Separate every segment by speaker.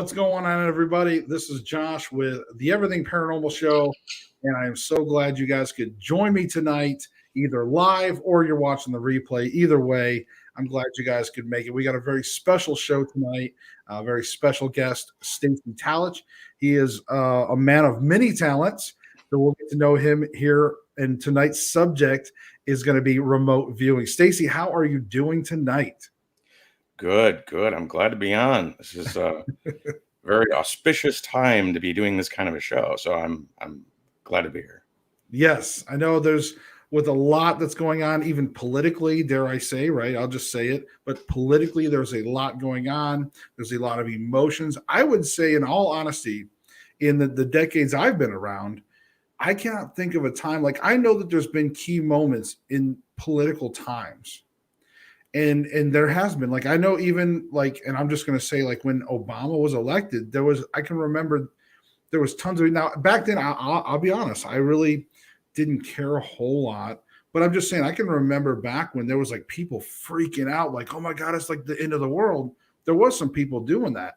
Speaker 1: What's going on, everybody? This is Josh with the Everything Paranormal Show, and I am so glad you guys could join me tonight, either live or you're watching the replay. Either way, I'm glad you guys could make it. We got a very special show tonight, a very special guest, Stacey Talich. He is a man of many talents, so we'll get to know him here. And tonight's subject is going to be remote viewing. Stacey, how are you doing tonight?
Speaker 2: Good. I'm glad to be on. This is a very auspicious time to be doing this kind of a show. So I'm glad to be here.
Speaker 1: Yes, I know there's with a lot that's going on, even politically, dare I say, right? I'll just say it. But politically, there's a lot going on. There's a lot of emotions. I would say, in all honesty, in the decades I've been around, I cannot think of a time like I know that there's been key moments in political times. And there has been, like, I know, even like, and I'm just going to say, like, when Obama was elected, I can remember there was tons of, now back then, I'll be honest, I really didn't care a whole lot, but I'm just saying, I can remember back when there was like people freaking out, like, oh my God, it's like the end of the world. There was some people doing that,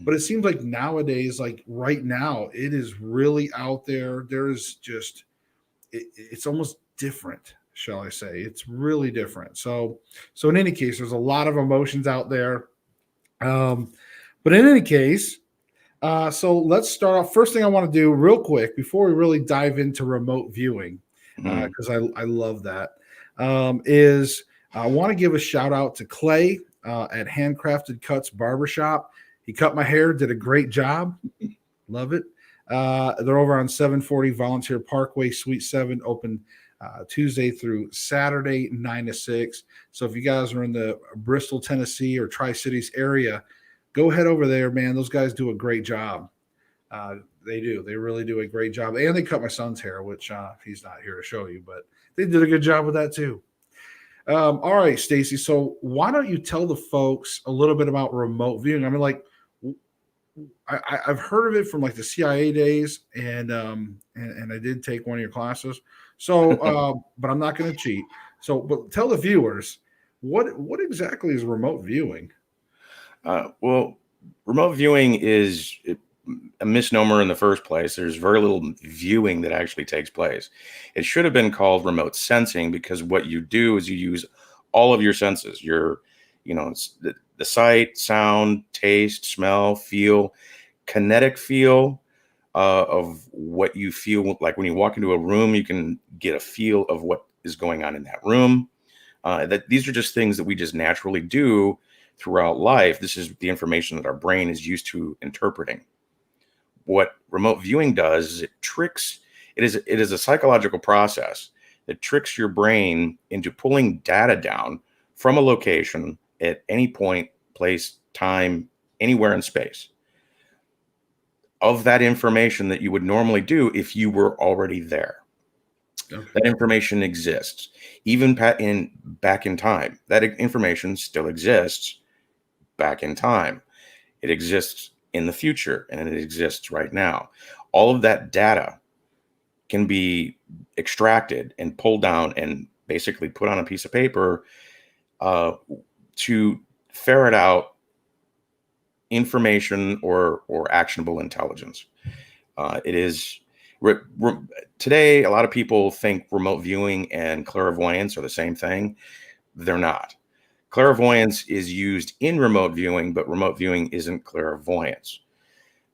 Speaker 1: but it seems like nowadays, like right now, it is really out there. There is just, it's almost different, shall I say. It's really different. So in any case, there's a lot of emotions out there. But in any case, so let's start off. First thing I want to do real quick before we really dive into remote viewing, because I love that, is I want to give a shout out to Clay at Handcrafted Cuts Barbershop. He cut my hair, did a great job. Love it. They're over on 740 Volunteer Parkway, Suite 7, open Tuesday through Saturday, 9 to 6. So if you guys are in the Bristol, Tennessee or Tri-Cities area, go head over there, man. Those guys do a great job. They do. They really do a great job. And they cut my son's hair, which he's not here to show you, but they did a good job with that too. All right, Stacey. So why don't you tell the folks a little bit about remote viewing? I mean, like, I've heard of it from like the CIA days, and I did take one of your classes. So, but I'm not going to cheat. So, but tell the viewers what exactly is remote viewing?
Speaker 2: Well, remote viewing is a misnomer in the first place. There's very little viewing that actually takes place. It should have been called remote sensing, because what you do is you use all of your senses. The sight, sound, taste, smell, feel, kinetic feel of what you feel. Like when you walk into a room, you can get a feel of what is going on in that room. These are just things that we just naturally do throughout life. This is the information that our brain is used to interpreting. What remote viewing does is it is a psychological process that tricks your brain into pulling data down from a location at any point, place, time, anywhere in space, of that information that you would normally do if you were already there. Okay. That information exists even back in time. That information still exists back in time. It exists in the future, and it exists right now. All of that data can be extracted and pulled down and basically put on a piece of paper to ferret out information or actionable intelligence. It is today, a lot of people think remote viewing and clairvoyance are the same thing. They're not. Clairvoyance is used in remote viewing, but remote viewing isn't clairvoyance,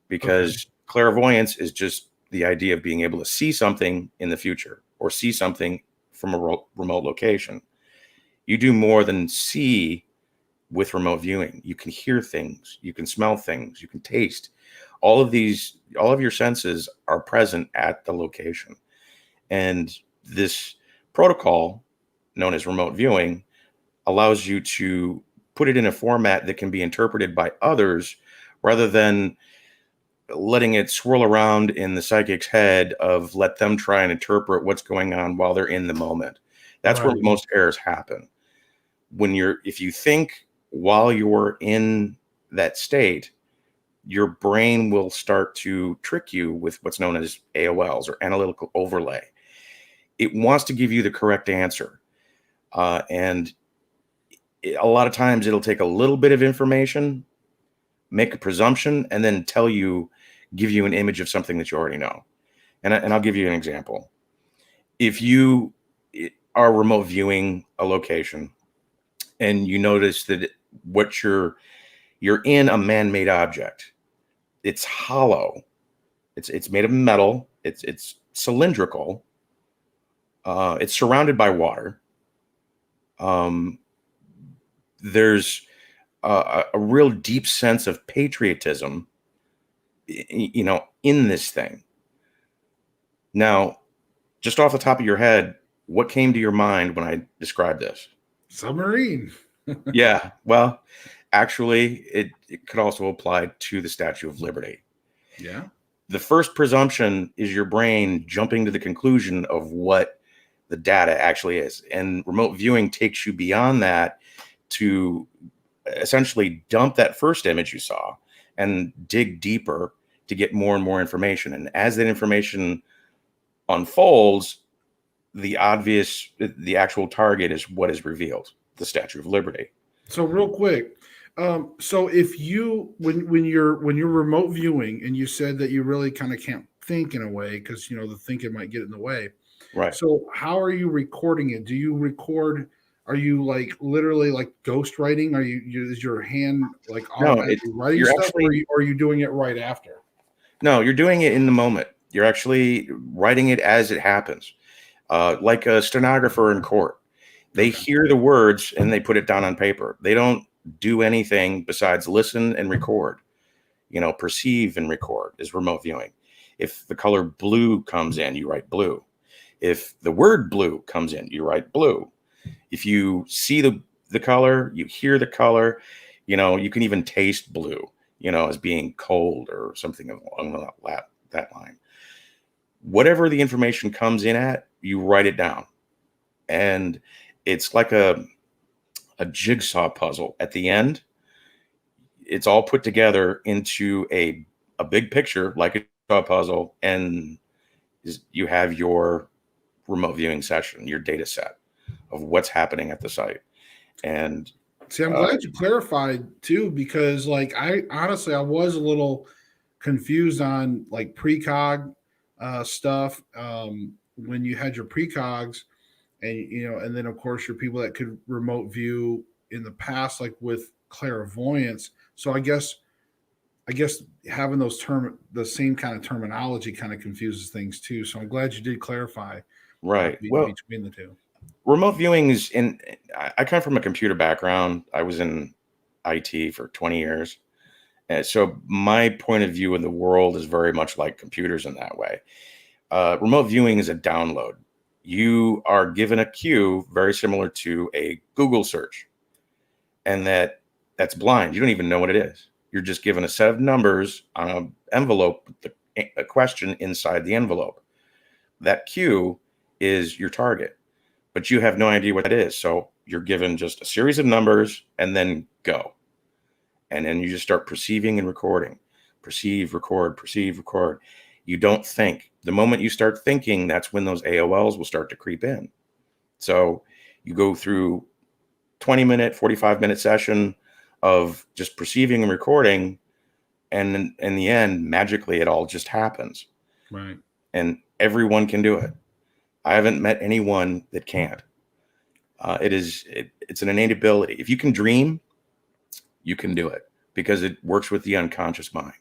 Speaker 2: because clairvoyance is just the idea of being able to see something in the future or see something from a remote location. You do more than see with remote viewing. You can hear things, you can smell things, you can taste. All of your senses are present at the location. And this protocol, known as remote viewing, allows you to put it in a format that can be interpreted by others, rather than letting it swirl around in the psychic's head of let them try and interpret what's going on while they're in the moment. That's where most errors happen. If you think while you're in that state, your brain will start to trick you with what's known as AOLs, or Analytical Overlay. It wants to give you the correct answer. And a lot of times it'll take a little bit of information, make a presumption, and then give you an image of something that you already know. And I'll give you an example. If you are remote viewing a location and you notice that you're in a man-made object, it's hollow, it's made of metal, it's cylindrical, it's surrounded by water. There's a real deep sense of patriotism, in this thing. Now, just off the top of your head, what came to your mind when I described this?
Speaker 1: Submarine.
Speaker 2: Yeah, well, actually, it could also apply to the Statue of Liberty.
Speaker 1: Yeah.
Speaker 2: The first presumption is your brain jumping to the conclusion of what the data actually is. And remote viewing takes you beyond that to essentially dump that first image you saw and dig deeper to get more and more information. And as that information unfolds, the actual target is what is revealed, the Statue of Liberty.
Speaker 1: So real quick, so if when you're remote viewing, and you said that you really kind of can't think in a way because the thinking might get in the way.
Speaker 2: Right.
Speaker 1: So how are you recording it? Do you record? Are you like literally like ghost writing? Is your hand like automatically writing stuff, or are you doing it right after?
Speaker 2: No, you're doing it in the moment. You're actually writing it as it happens, like a stenographer in court. They hear the words and they put it down on paper. They don't do anything besides listen and record. Perceive and record is remote viewing. If the color blue comes in, you write blue. If the word blue comes in, you write blue. If you see the color, you hear the color, you can even taste blue, as being cold or something along that line. Whatever the information comes in at, you write it down. And it's like a jigsaw puzzle. At the end, it's all put together into a big picture, like a jigsaw puzzle, and you have your remote viewing session, your data set of what's happening at the site. And
Speaker 1: see, I'm glad you clarified too, because like I honestly was a little confused on like precog stuff when you had your precogs, and then of course your people that could remote view in the past, like with clairvoyance. So I guess having the same kind of terminology kind of confuses things too. So I'm glad you did clarify.
Speaker 2: Right.
Speaker 1: Between the two.
Speaker 2: Remote viewing is I come from a computer background. I was in IT for 20 years. And so my point of view in the world is very much like computers in that way. Remote viewing is a download. You are given a cue very similar to a Google search, and that's blind. You don't even know what it is. You're just given a set of numbers on an envelope with a question inside the envelope. That cue is your target, but you have no idea what that is. So you're given just a series of numbers and then go. And then you just start perceiving and recording. Perceive, record, perceive, record. You don't think. The moment you start thinking, that's when those AOLs will start to creep in. So you go through 20-minute, 45-minute session of just perceiving and recording. And in the end, magically, it all just happens.
Speaker 1: Right.
Speaker 2: And everyone can do it. I haven't met anyone that can't. It's an innate ability. If you can dream, you can do it because it works with the unconscious mind.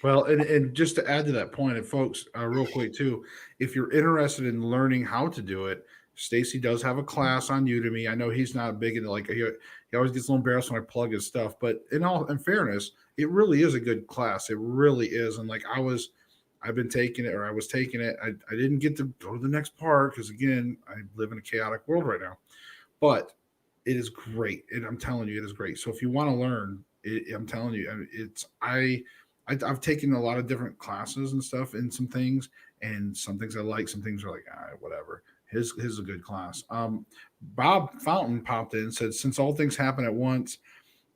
Speaker 1: Well, and just to add to that point, and folks, real quick too, if you're interested in learning how to do it, Stacy does have a class on Udemy. I know he's not big into he always gets a little embarrassed when I plug his stuff, but in fairness, it really is a good class. It really is. And I've been taking it, or I was taking it. I didn't get to go to the next part because again, I live in a chaotic world right now, but it is great. And I'm telling you, it is great. So if you want to learn, I'm telling you, I've taken a lot of different classes and stuff in some things, and some things I like, some things are like, whatever. His is a good class. Bob Fountain popped in and said, since all things happen at once,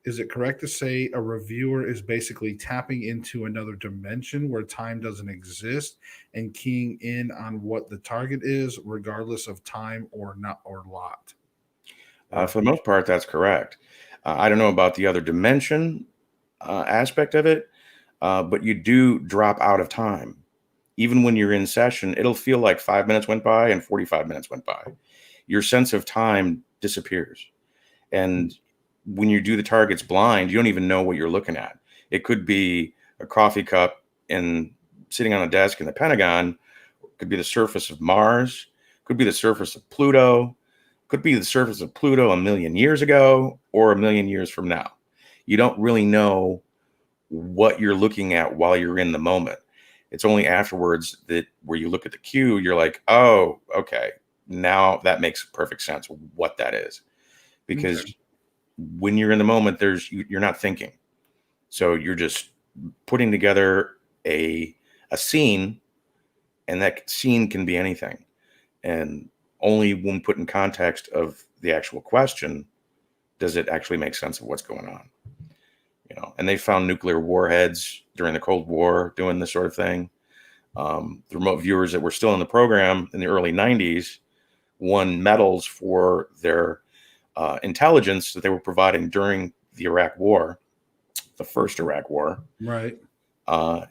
Speaker 1: is it correct to say a reviewer is basically tapping into another dimension where time doesn't exist and keying in on what the target is, regardless of time or not or lot?
Speaker 2: For the most part, that's correct. I don't know about the other dimension, aspect of it, but you do drop out of time. Even when you're in session, it'll feel like 5 minutes went by and 45 minutes went by. Your sense of time disappears. And when you do the targets blind, you don't even know what you're looking at. It could be a coffee cup and sitting on a desk in the Pentagon, could be the surface of Mars, could be the surface of Pluto, could be the surface of Pluto a million years ago or a million years from now. You don't really know what you're looking at while you're in the moment. It's only afterwards that where you look at the cue, you're like, oh, okay, now that makes perfect sense what that is. Because
Speaker 1: Okay.
Speaker 2: when you're in the moment, you're not thinking. So you're just putting together a scene, and that scene can be anything. And only when put in context of the actual question does it actually make sense of what's going on. And they found nuclear warheads during the Cold War doing this sort of thing. The remote viewers that were still in the program in the early 90s won medals for their intelligence that they were providing during the Iraq War, the first Iraq War.
Speaker 1: Right.
Speaker 2: All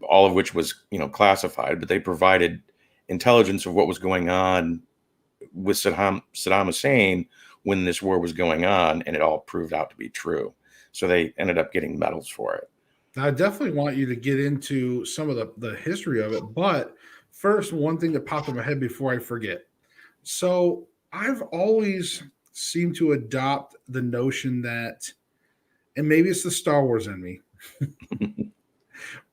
Speaker 2: of which was, classified, but they provided intelligence of what was going on with Saddam Hussein when this war was going on, and it all proved out to be true. So they ended up getting medals for it.
Speaker 1: I definitely want you to get into some of the history of it. But first, one thing that popped in my head before I forget. So I've always seemed to adopt the notion that, and maybe it's the Star Wars in me,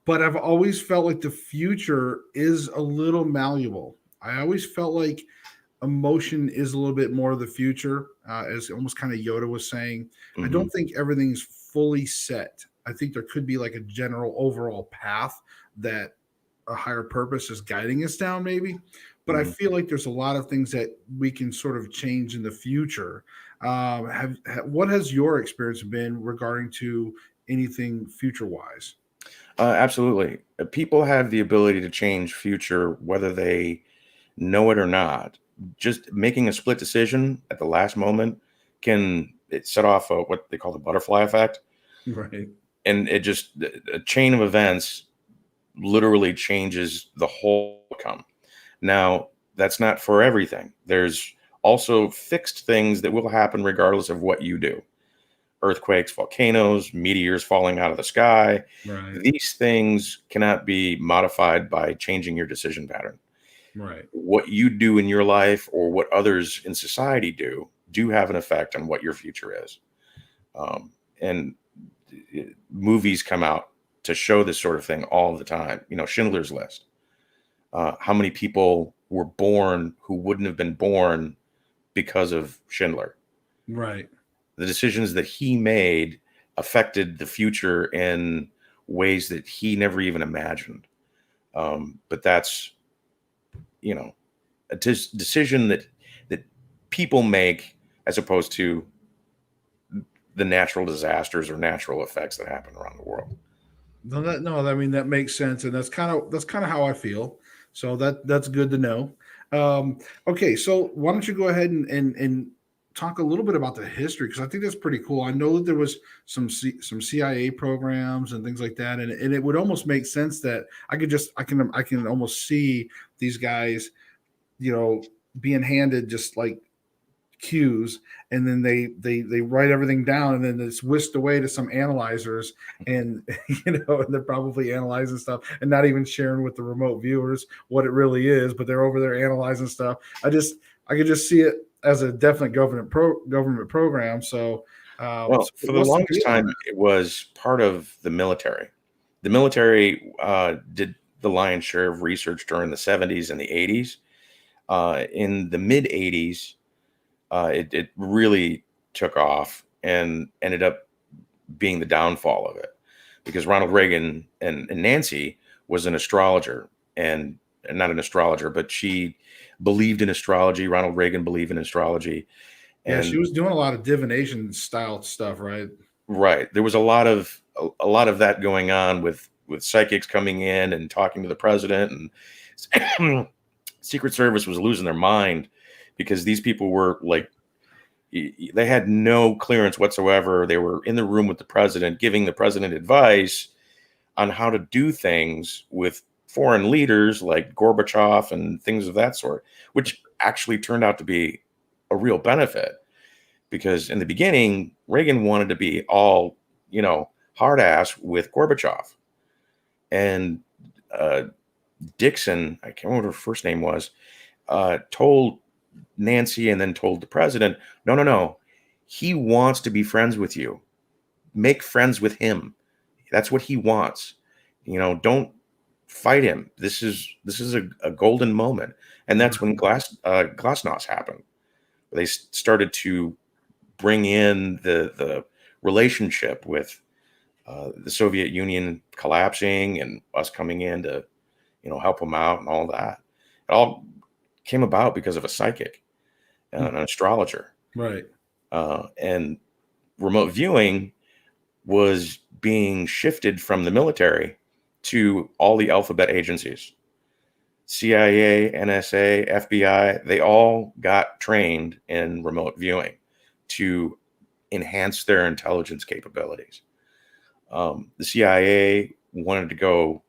Speaker 1: but I've always felt like the future is a little malleable. I always felt like emotion is a little bit more of the future, as almost kind of Yoda was saying. I
Speaker 2: Mm-hmm.
Speaker 1: don't think everything's fully set. I think there could be like a general overall path that a higher purpose is guiding us down, maybe. But I
Speaker 2: Mm-hmm.
Speaker 1: feel like there's a lot of things that we can sort of change in the future. What has your experience been regarding to anything future wise?
Speaker 2: Absolutely. People have the ability to change future, whether they know it or not. Just making a split decision at the last moment can set off what they call the butterfly effect.
Speaker 1: Right.
Speaker 2: And it just, a chain of events literally changes the whole outcome. Now, that's not for everything. There's also fixed things that will happen regardless of what you do. Earthquakes, volcanoes, meteors falling out of the sky.
Speaker 1: Right.
Speaker 2: These things cannot be modified by changing your decision pattern.
Speaker 1: Right.
Speaker 2: What you do in your life or what others in society do have an effect on what your future is. And movies come out to show this sort of thing all the time. Schindler's List. How many people were born who wouldn't have been born because of Schindler?
Speaker 1: Right.
Speaker 2: The decisions that he made affected the future in ways that he never even imagined. But that's, a decision that people make as opposed to the natural disasters or natural effects that happen around the world.
Speaker 1: No, I mean that makes sense, and that's kind of how I feel. So that's good to know. Okay, so why don't you go ahead and talk a little bit about the history, because I think that's pretty cool. I know that there was some CIA programs and things like that, and it would almost make sense that I can almost see these guys, being handed just like cues, and then they write everything down, and then it's whisked away to some analyzers, and and they're probably analyzing stuff and not even sharing with the remote viewers what it really is, but they're over there analyzing stuff. I could just see it as a definite government program. So
Speaker 2: Well,
Speaker 1: so
Speaker 2: for the
Speaker 1: what's the
Speaker 2: longest
Speaker 1: deal on
Speaker 2: time,
Speaker 1: that?
Speaker 2: it was part of the military. The military did the lion's share of research during the 70s and the 80s. In the mid 80s, it really took off and ended up being the downfall of it, because Ronald Reagan and Nancy was an astrologer, and not an astrologer, but she believed in astrology. Ronald Reagan believed in astrology.
Speaker 1: Yeah, she
Speaker 2: And
Speaker 1: was doing a lot of divination style stuff, right?
Speaker 2: right, there was a lot of that going on with psychics coming in and talking to the president, and Secret Service was losing their mind because these people were like They had no clearance whatsoever. They were in the room with the president, giving the president advice on how to do things with foreign leaders like Gorbachev and things of that sort, which actually turned out to be a real benefit, because in the beginning, Reagan wanted to be all, hard ass with Gorbachev. And Dixon, I can't remember what her first name was, told Nancy and then told the president, no, he wants to be friends with you. Make friends with him. That's what he wants. Don't fight him. This is a golden moment. And that's when Glasnost happened. They started to bring in the relationship with the Soviet Union collapsing and us coming in to, help them out and all that. It all came about because of a psychic, an astrologer.
Speaker 1: Right.
Speaker 2: And remote viewing was being shifted from the military to all the alphabet agencies. CIA, NSA, FBI, they all got trained in remote viewing to enhance their intelligence capabilities. The CIA wanted to go,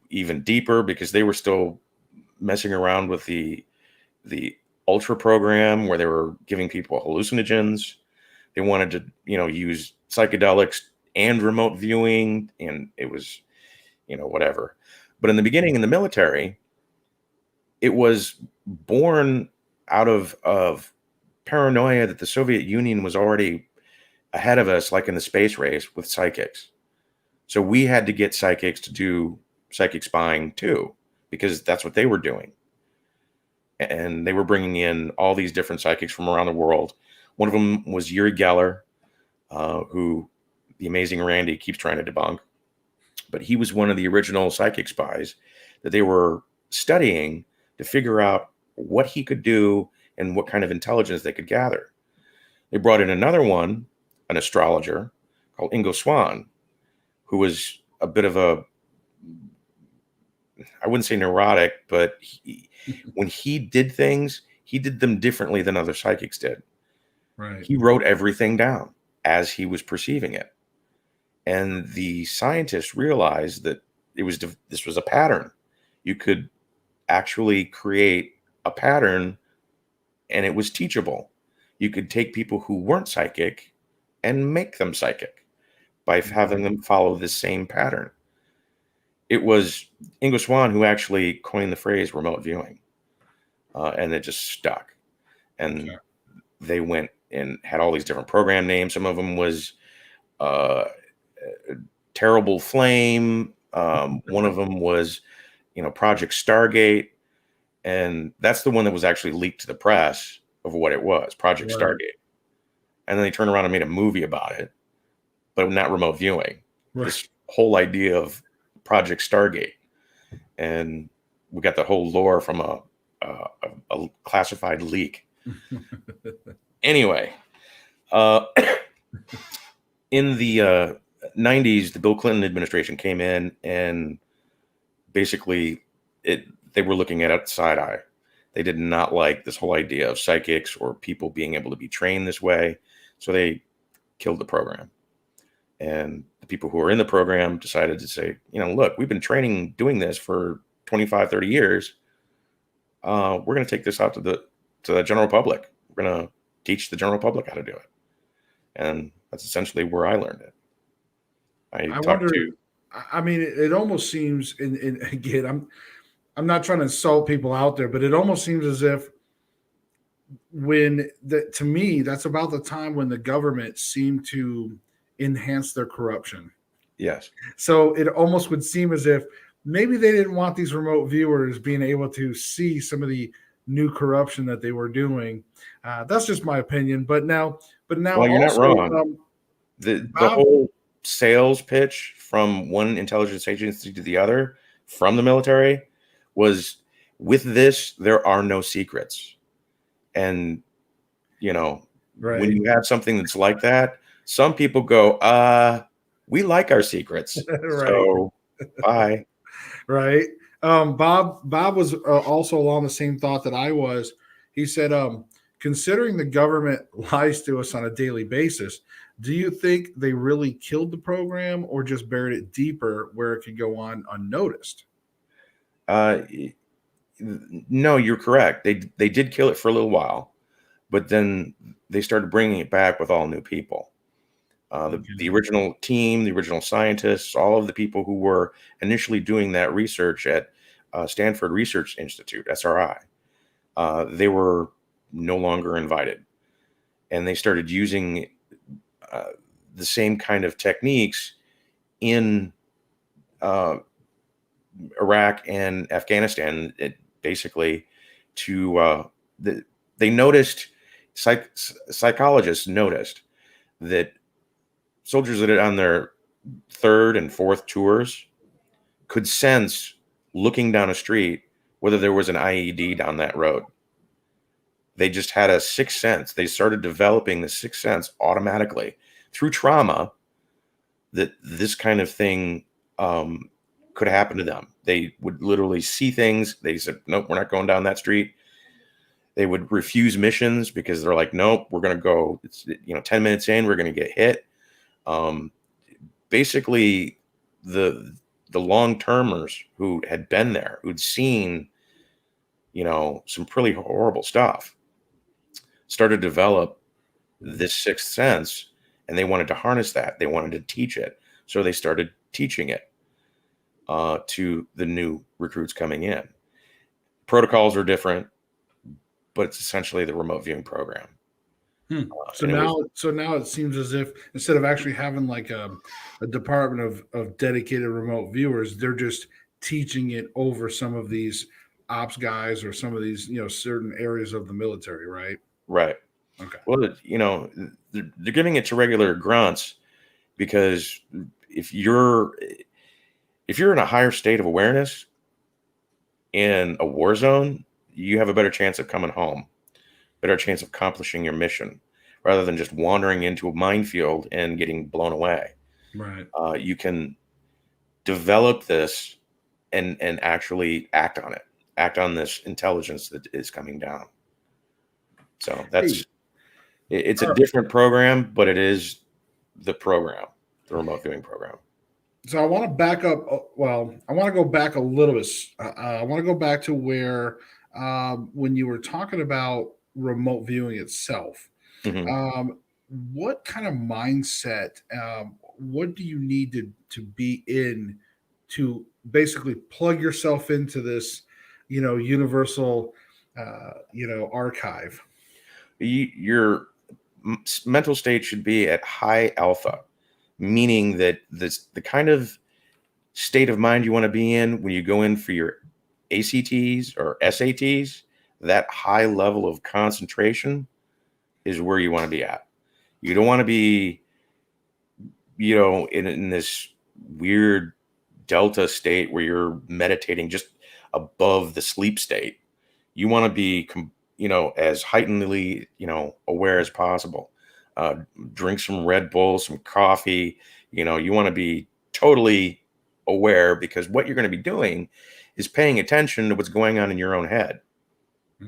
Speaker 2: even deeper, because they were still messing around with the Ultra program, where they were giving people hallucinogens. They wanted to, use psychedelics and remote viewing, and it was, whatever. But in the beginning, in the military, it was born out of paranoia that the Soviet Union was already ahead of us, like in the space race with psychics. So we had to get psychics to do psychic spying too, because that's what they were doing. And they were bringing in all these different psychics from around the world. One of them was Uri Geller, who the amazing Randy keeps trying to debunk. But he was one of the original psychic spies that they were studying to figure out what he could do and what kind of intelligence they could gather. They brought in another one, an astrologer called Ingo Swann, who was a bit of a, I wouldn't say neurotic, but when he did things, he did them differently than other psychics did.
Speaker 1: Right.
Speaker 2: He wrote everything down as he was perceiving it. And the scientists realized that this was a pattern. You could actually create a pattern, and it was teachable. You could take people who weren't psychic and make them psychic by having them follow the same pattern. It was Ingo Swann who actually coined the phrase remote viewing, and it just stuck. And they went and had all these different program names. Some of them was Terrible Flame. One of them was, Project Stargate. And that's the one that was actually leaked to the press of what it was, Project Stargate. And then they turned around and made a movie about it, but not remote viewing.
Speaker 1: Right.
Speaker 2: This whole idea of Project Stargate. And we got the whole lore from a classified leak. Anyway, in the 90s, the Bill Clinton administration came in, and basically they were looking at it side eye. They did not like this whole idea of psychics or people being able to be trained this way. So they killed the program. And the people who were in the program decided to say, look, we've been doing this for 25, 30 years. We're going to take this out to the general public. We're going to teach the general public how to do it. And that's essentially where I learned it.
Speaker 1: It almost seems, and again, I'm not trying to insult people out there, but it almost seems as if to me, that's about the time when the government seemed to enhance their corruption.
Speaker 2: Yes.
Speaker 1: So it almost would seem as if maybe they didn't want these remote viewers being able to see some of the new corruption that they were doing. That's just my opinion. But now,
Speaker 2: well, you're not wrong. The whole sales pitch from one intelligence agency to the other from the military was, with this, there are no secrets. And, when you have something that's like that, some people go, we like our secrets.
Speaker 1: Right.
Speaker 2: So bye.
Speaker 1: Right. Bob was also along the same thought that I was. He said, considering the government lies to us on a daily basis, do you think they really killed the program or just buried it deeper where it could go on unnoticed?
Speaker 2: Uh, no, you're correct. They did kill it for a little while, but then they started bringing it back with all new people. The
Speaker 1: Okay.
Speaker 2: original team, the original scientists, all of the people who were initially doing that research at Stanford Research Institute, SRI, they were no longer invited. And they started using uh, the same kind of techniques in uh, Iraq and Afghanistan, basically to they noticed, psychologists noticed that soldiers that are on their third and fourth tours could sense, looking down a street, whether there was an IED down that road. They just had a sixth sense. They started developing the sixth sense automatically through trauma, that this kind of thing could happen to them. They would literally see things. They said, nope, we're not going down that street. They would refuse missions because they're like, nope, we're going to go, it's, 10 minutes in, we're going to get hit. Um, Basically, the long-termers who had been there, who'd seen, some pretty horrible stuff, started to develop this sixth sense, and they wanted to harness that. They wanted to teach it. So they started teaching it to the new recruits coming in. Protocols are different, but it's essentially the remote viewing program.
Speaker 1: So
Speaker 2: And it was
Speaker 1: now it seems as if instead of actually having like a department of dedicated remote viewers, they're just teaching it over some of these ops guys or some of these certain areas of the military, right?
Speaker 2: right.
Speaker 1: Okay.
Speaker 2: Well, they're giving it to regular grunts because if you're in a higher state of awareness in a war zone, you have a better chance of coming home, better chance of accomplishing your mission, rather than just wandering into a minefield and getting blown away.
Speaker 1: Right.
Speaker 2: You can develop this and actually act on it, act on this intelligence that is coming down. So
Speaker 1: Hey,
Speaker 2: it's a
Speaker 1: uh,
Speaker 2: different program, but it is the program, the remote viewing program.
Speaker 1: so I want to back up. Well, I want to go back a little bit. I want to go back to where when you were talking about remote viewing itself.
Speaker 2: Mhm.
Speaker 1: Um, what kind of mindset? What do you need to be in to basically plug yourself into this, universal, archive?
Speaker 2: Your mental state should be at high alpha, meaning that the kind of state of mind you want to be in when you go in for your ACTs or SATs, that high level of concentration is where you want to be at. You don't want to be, in this weird delta state where you're meditating just above the sleep state. You want to be, as heightenedly, aware as possible. Drink some Red Bull, some coffee. You want to be totally aware, because what you're going to be doing is paying attention to what's going on in your own head.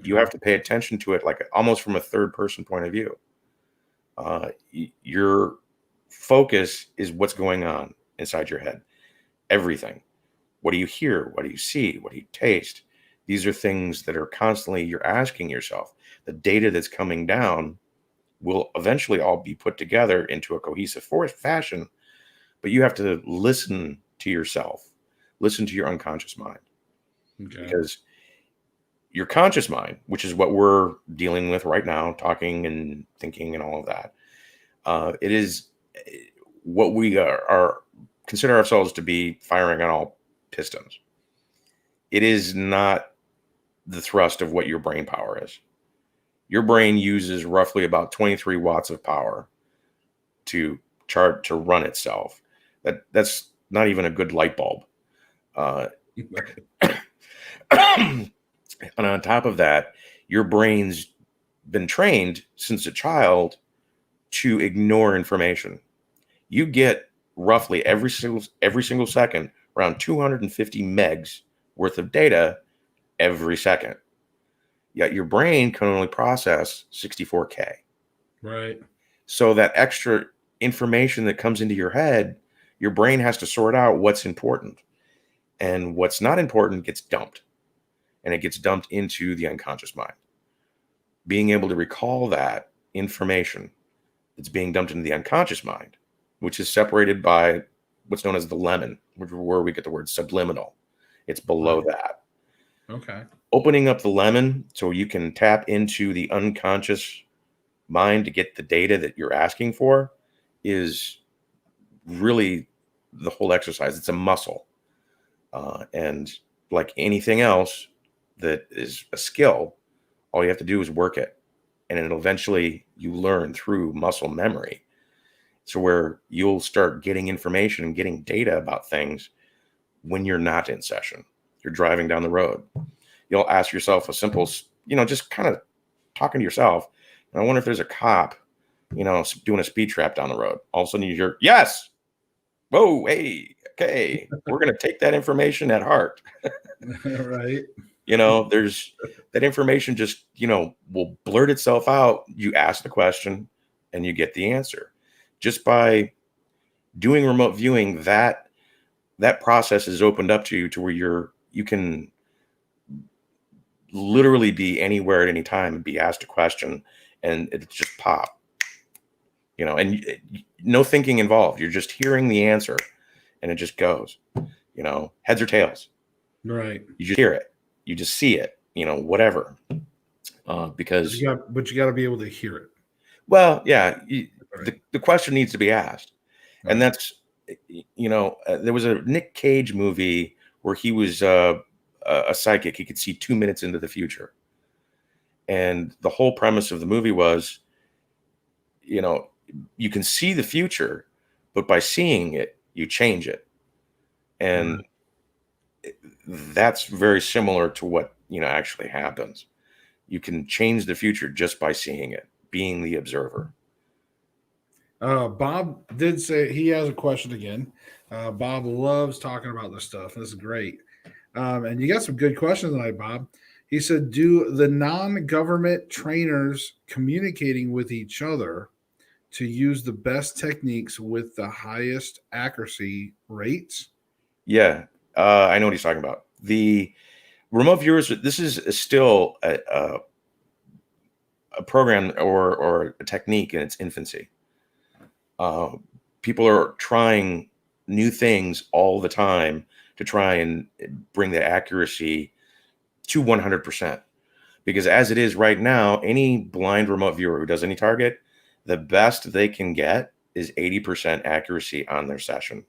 Speaker 2: You
Speaker 1: Okay.
Speaker 2: have to pay attention to it like almost from a third person point of view. Your focus is what's going on inside your head. Everything. What do you hear? What do you see? What do you taste? These are things that are constantly you're asking yourself. The data that's coming down will eventually all be put together into a cohesive fashion, but you have to listen to yourself, listen to your unconscious mind,
Speaker 1: Okay.
Speaker 2: because your conscious mind, which is what we're dealing with right now, talking and thinking and all of that, it is what we are consider ourselves to be firing on all pistons. It is not the thrust of what your brain power is. Your brain uses roughly about 23 watts of power to run itself. That's not even a good light bulb. Uh, and on top of that, your brain's been trained since a child to ignore information. You get roughly every single second around 250 megs worth of data every second. Yet your brain can only process 64K.
Speaker 1: Right.
Speaker 2: So that extra information that comes into your head, your brain has to sort out what's important. And what's not important gets dumped. And it gets dumped into the unconscious mind. Being able to recall that information that's being dumped into the unconscious mind, which is separated by what's known as the lemon, where we get the word subliminal. It's below
Speaker 1: Right.
Speaker 2: that.
Speaker 1: Okay.
Speaker 2: Opening up the lemon so you can tap into the unconscious mind to get the data that you're asking for is really the whole exercise. It's a muscle. And like anything else that is a skill, all you have to do is work it. And it'll eventually you learn through muscle memory. So where you'll start getting information and getting data about things when you're not in session. You're driving down the road. You'll ask yourself a simple, just kind of talking to yourself. And I wonder if there's a cop, doing a speed trap down the road. All of a sudden you hear, yes. Whoa, hey, okay. We're going to take that information at heart.
Speaker 1: Right.
Speaker 2: There's that information just, will blurt itself out. You ask the question and you get the answer. Just by doing remote viewing, that process is opened up to you to where you can literally be anywhere at any time and be asked a question and it just pop, and no thinking involved. You're just hearing the answer and it just goes, heads or tails.
Speaker 1: Right.
Speaker 2: You just hear it. You just see it, whatever. Because
Speaker 1: you got to be able to hear it.
Speaker 2: Well, yeah,
Speaker 1: Right.
Speaker 2: the question needs to be asked.
Speaker 1: Right.
Speaker 2: And that's, there was a Nick Cage movie where he was a psychic. He could see 2 minutes into the future. And the whole premise of the movie was, you can see the future, but by seeing it, you change it. And that's very similar to what, actually happens. You can change the future just by seeing it, being the observer.
Speaker 1: Bob did say he has a question again. Bob loves talking about this stuff. This is great. And you got some good questions tonight, Bob. He said, do the non-government trainers communicating with each other to use the best techniques with the highest accuracy rates?
Speaker 2: Yeah, I know what he's talking about. The remote viewers, this is still a program or a technique in its infancy. People are trying new things all the time to try and bring the accuracy to 100%. Because as it is right now, any blind remote viewer who does any target, the best they can get is 80% accuracy on their session.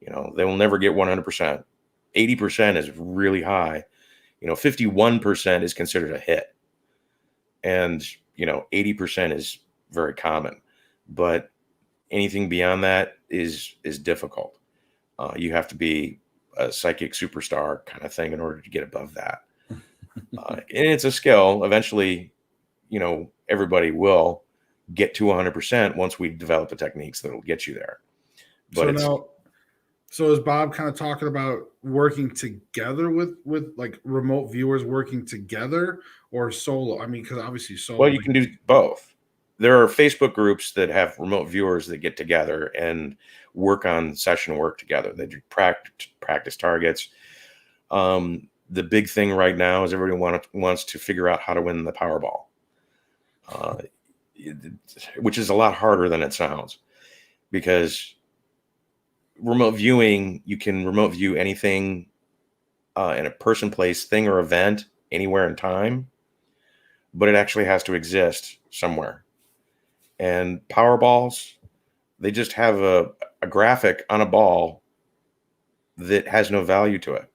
Speaker 2: They will never get 100%. 80% is really high. 51% is considered a hit. And, 80% is very common. But anything beyond that is difficult. You have to be a psychic superstar kind of thing in order to get above that. And it's a skill. Eventually, everybody will get to 100% once we develop the techniques that will get you there. But
Speaker 1: so is Bob kind of talking about working together with like remote viewers working together or solo? I mean, because obviously solo.
Speaker 2: Well, you can do both. There are Facebook groups that have remote viewers that get together and work on session work together. They do practice targets. The big thing right now is everybody wants to figure out how to win the Powerball, which is a lot harder than it sounds, because remote viewing, you can remote view anything in a person, place, thing, or event anywhere in time, but it actually has to exist somewhere. And Powerballs, they just have a graphic on a ball that has no value to it.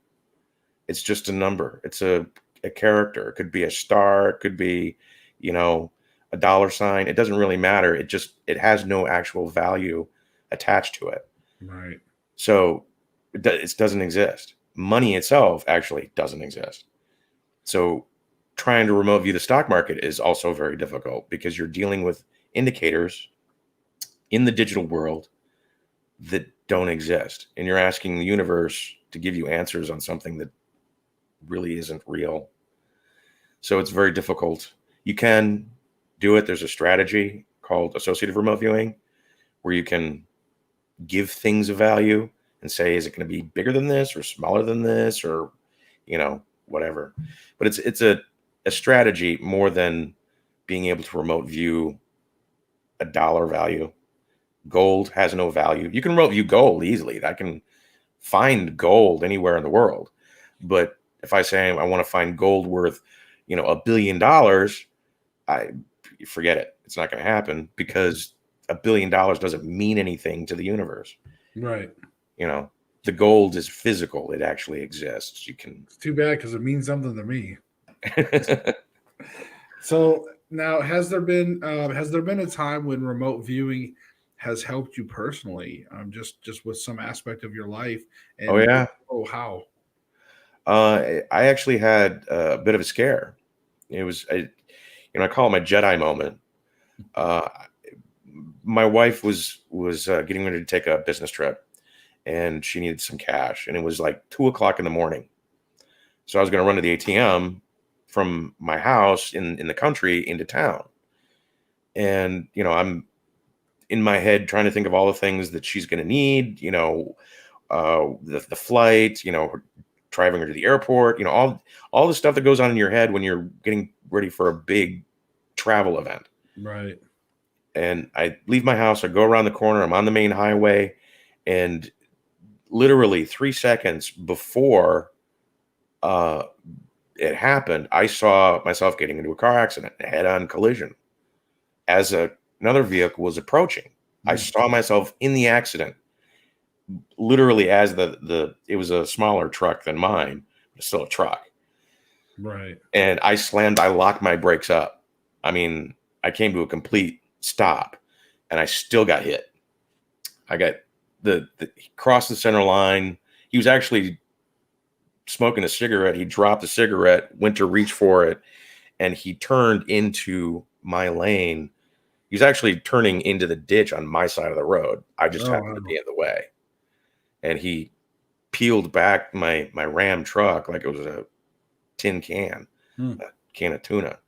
Speaker 2: It's just a number. It's a character. It could be a star. It could be, a dollar sign. It doesn't really matter. It has no actual value attached to it.
Speaker 1: Right.
Speaker 2: So it doesn't exist. Money itself actually doesn't exist. So trying to remote view the stock market is also very difficult because you're dealing with indicators in the digital world that don't exist. And you're asking the universe to give you answers on something that really isn't real. So it's very difficult. You can do it. There's a strategy called associative remote viewing where you can give things a value and say, is it going to be bigger than this or smaller than this or, whatever. But it's a strategy more than being able to remote view a dollar value. Gold has no value. You can remote view gold easily. I can find gold anywhere in the world. But if I say I want to find gold worth, $1 billion, I forget it. It's not going to happen because $1 billion doesn't mean anything to the universe.
Speaker 1: Right.
Speaker 2: The gold is physical. It actually exists. You can.
Speaker 1: It's too bad because it means something to me. So now, has there been a time when remote viewing has helped you personally, just with some aspect of your life? And
Speaker 2: Oh yeah.
Speaker 1: How?
Speaker 2: I actually had a bit of a scare. It was, I call it my Jedi moment. My wife was getting ready to take a business trip, and she needed some cash, and it was like 2:00 in the morning. So I was going to run to the ATM from my house in the country into town. And, I'm in my head trying to think of all the things that she's going to need, the flight, driving her to the airport, all the stuff that goes on in your head when you're getting ready for a big travel event.
Speaker 1: Right.
Speaker 2: And I leave my house, I go around the corner, I'm on the main highway, and literally 3 seconds before it happened, I saw myself getting into a car accident, a head-on collision. As another vehicle was approaching, I saw myself in the accident, literally as it was a smaller truck than mine, but still a truck.
Speaker 1: Right.
Speaker 2: And I locked my brakes up. I mean, I came to a complete stop, and I still got hit. I got he crossed the center line. He was actually smoking a cigarette. He dropped the cigarette, went to reach for it, and he turned into my lane. He was actually turning into the ditch on my side of the road. I just happened to be in the way. And he peeled back my Ram truck like it was a tin can, a can of tuna,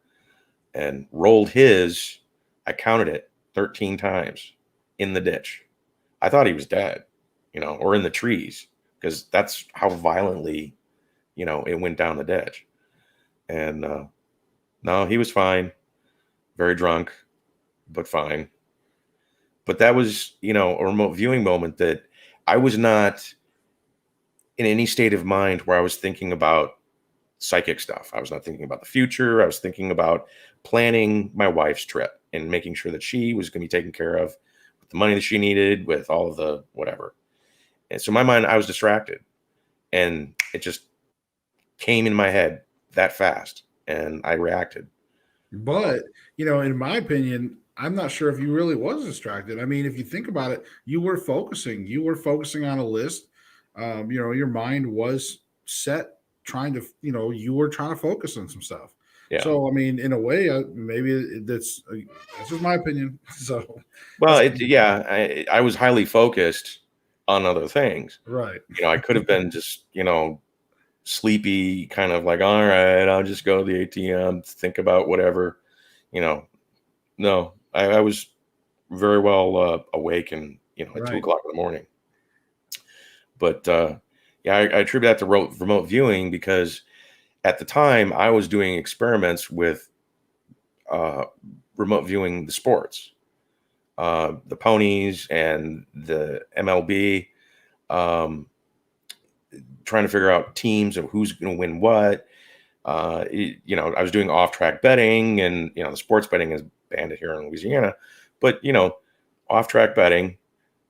Speaker 2: and rolled his. I counted it 13 times in the ditch. I thought he was dead, or in the trees, because that's how violently, it went down the ditch. And no, he was fine, very drunk, but fine. But that was, a remote viewing moment that I was not in any state of mind where I was thinking about psychic stuff. I was not thinking about the future. I was thinking about planning my wife's trip and making sure that she was going to be taken care of with the money that she needed, with all of the whatever. And so in my mind, I was distracted, and it just came in my head that fast, and I reacted.
Speaker 1: But, in my opinion, I'm not sure if you really was distracted. I mean, if you think about it, you were focusing. You were focusing on a list. Your mind was set trying to, you were trying to focus on some stuff.
Speaker 2: Yeah.
Speaker 1: So, I mean, in a way, maybe that's just my opinion. So,
Speaker 2: well, I was highly focused on other things.
Speaker 1: Right.
Speaker 2: I could have been just, sleepy, kind of like, all right, I'll just go to the ATM, think about whatever, no, I was very well awake and, at
Speaker 1: Right.
Speaker 2: 2:00 in the morning. But I attribute that to remote viewing because at the time I was doing experiments with remote viewing the sports, the ponies and the MLB, trying to figure out teams of who's going to win what. I was doing off-track betting, and the sports betting is banned here in Louisiana, but off-track betting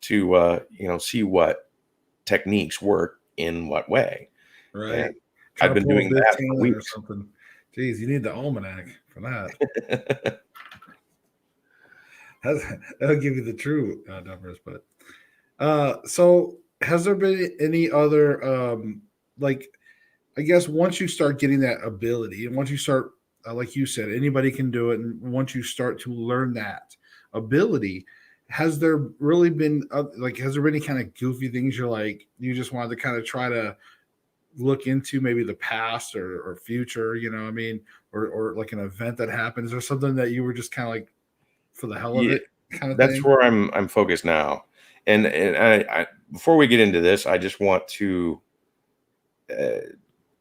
Speaker 2: to see what techniques work in what way.
Speaker 1: Right.
Speaker 2: And I've been doing that for weeks.
Speaker 1: Or something. Jeez, you need the almanac for that. That'll give you the true numbers. But so has there been any other I guess once you start getting that ability, and once you start, like you said, anybody can do it, and once you start to learn that ability, has there really been has there been any kind of goofy things you just wanted to kind of try to look into maybe the past or future, you know what I mean? Or like an event that happened? Is there something that you were just kind of like for the hell of
Speaker 2: Yeah,
Speaker 1: it kind of
Speaker 2: that's
Speaker 1: thing?
Speaker 2: where I'm focused now. And I before we get into this, I just want to uh,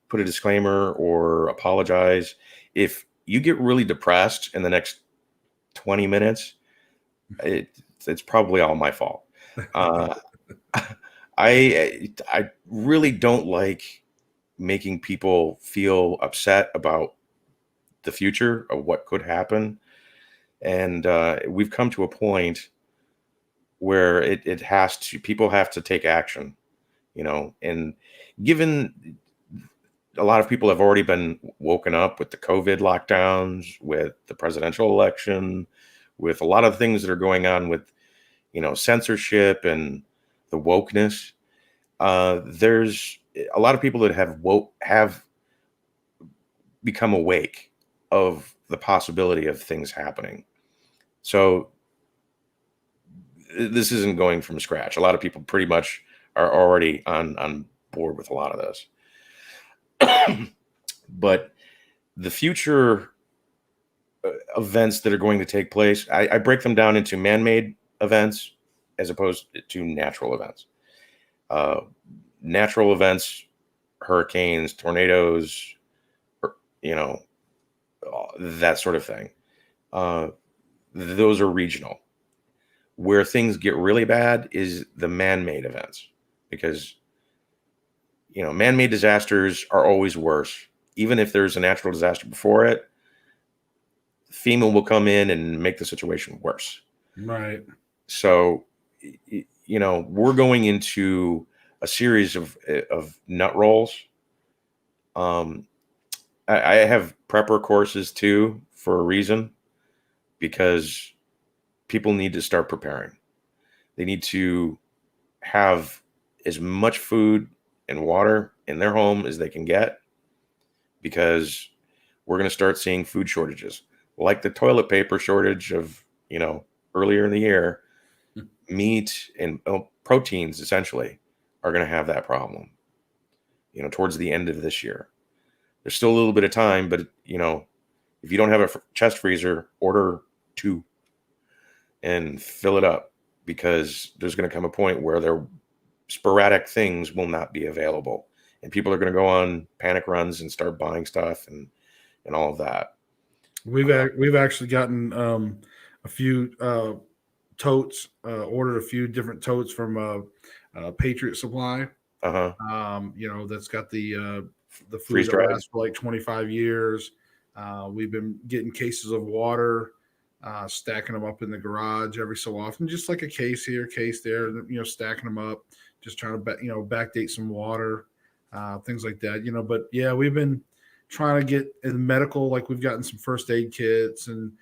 Speaker 2: put a disclaimer or apologize if you get really depressed in the next 20 minutes. It's probably all my fault. Uh, I really don't like making people feel upset about the future of what could happen, and we've come to a point where it has to people have to take action, and given a lot of people have already been woken up with the COVID lockdowns, with the presidential election, with a lot of things that are going on with, censorship and the wokeness. There's a lot of people that have become awake of the possibility of things happening. So this isn't going from scratch. A lot of people pretty much are already on board with a lot of this. But the future events that are going to take place, I break them down into man-made events as opposed to natural events. Uh, Natural events, hurricanes, tornadoes, you know, that sort of thing. Uh, those are regional. Where things get really bad is the man-made events, because man-made disasters are always worse. Even if there's a natural disaster before it, FEMA will come in and make the situation worse.
Speaker 1: Right.
Speaker 2: So, we're going into a series of nut rolls. I have prepper courses too for a reason, because people need to start preparing. They need to have as much food and water in their home as they can get, because we're going to start seeing food shortages, like the toilet paper shortage of, earlier in the year. Meat and proteins essentially are going to have that problem, towards the end of this year. There's still a little bit of time, but if you don't have a chest freezer, order 2 and fill it up, because there's going to come a point where there sporadic things will not be available, and people are going to go on panic runs and start buying stuff and all of that.
Speaker 1: We've actually gotten a few totes, ordered a few different totes from Patriot Supply.
Speaker 2: Uh-huh.
Speaker 1: That's got the food
Speaker 2: Freeze
Speaker 1: that
Speaker 2: dried.
Speaker 1: lasts for like 25 years. We've been getting cases of water, stacking them up in the garage every so often, just like a case here, case there, stacking them up, just trying to backdate some water, things like that. But yeah, we've been trying to get in medical, like we've gotten some first aid kits and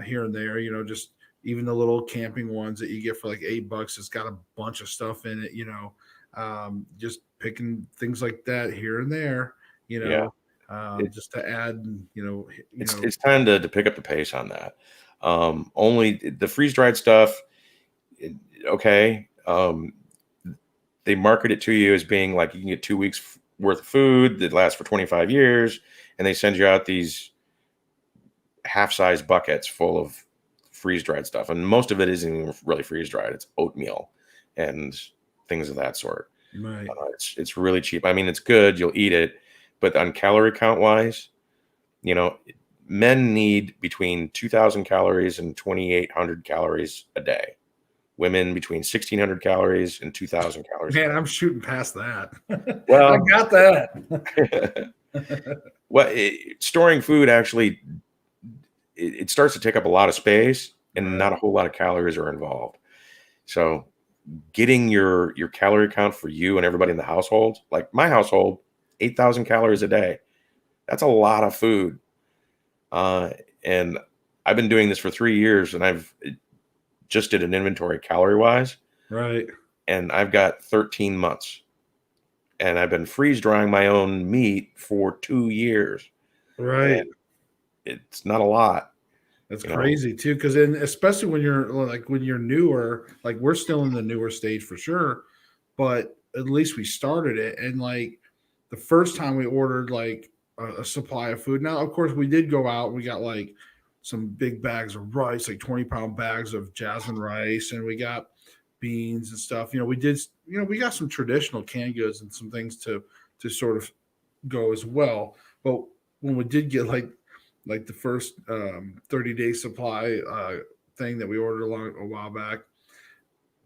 Speaker 1: here and there, just even the little camping ones that you get for like $8. It's got a bunch of stuff in it, just picking things like that here and there,
Speaker 2: Yeah.
Speaker 1: just to add,
Speaker 2: It's time to pick up the pace on that. Only the freeze dried stuff. Okay. They market it to you as being like you can get 2 weeks worth of food that lasts for 25 years, and they send you out these half-size buckets full of freeze-dried stuff, and most of it isn't even really freeze-dried. It's oatmeal and things of that sort.
Speaker 1: right.
Speaker 2: It's really cheap. I mean, it's good. You'll eat it, but on calorie count wise, men need between 2,000 calories and 2,800 calories a day. Women between 1,600 calories and 2,000 calories.
Speaker 1: Man, I'm shooting past that.
Speaker 2: Well,
Speaker 1: I got that.
Speaker 2: Well, storing food actually, it starts to take up a lot of space, and
Speaker 1: Right.
Speaker 2: not a whole lot of calories are involved. So getting your calorie count for you and everybody in the household, like my household, 8,000 calories a day. That's a lot of food. And I've been doing this for 3 years, and I've just did an inventory calorie wise,
Speaker 1: Right.
Speaker 2: and I've got 13 months, and I've been freeze drying my own meat for 2 years.
Speaker 1: Right.
Speaker 2: And it's not a lot.
Speaker 1: That's
Speaker 2: you know.
Speaker 1: crazy too, because then especially when you're newer, like we're still in the newer stage for sure, but at least we started it, and like the first time we ordered like a supply of food. Now, of course, we did go out. We got like some big bags of rice, like 20-pound bags of jasmine rice, and we got beans and stuff. We did, we got some traditional canned goods and some things to sort of go as well. But when we did get like the first 30-day supply thing that we ordered a while back,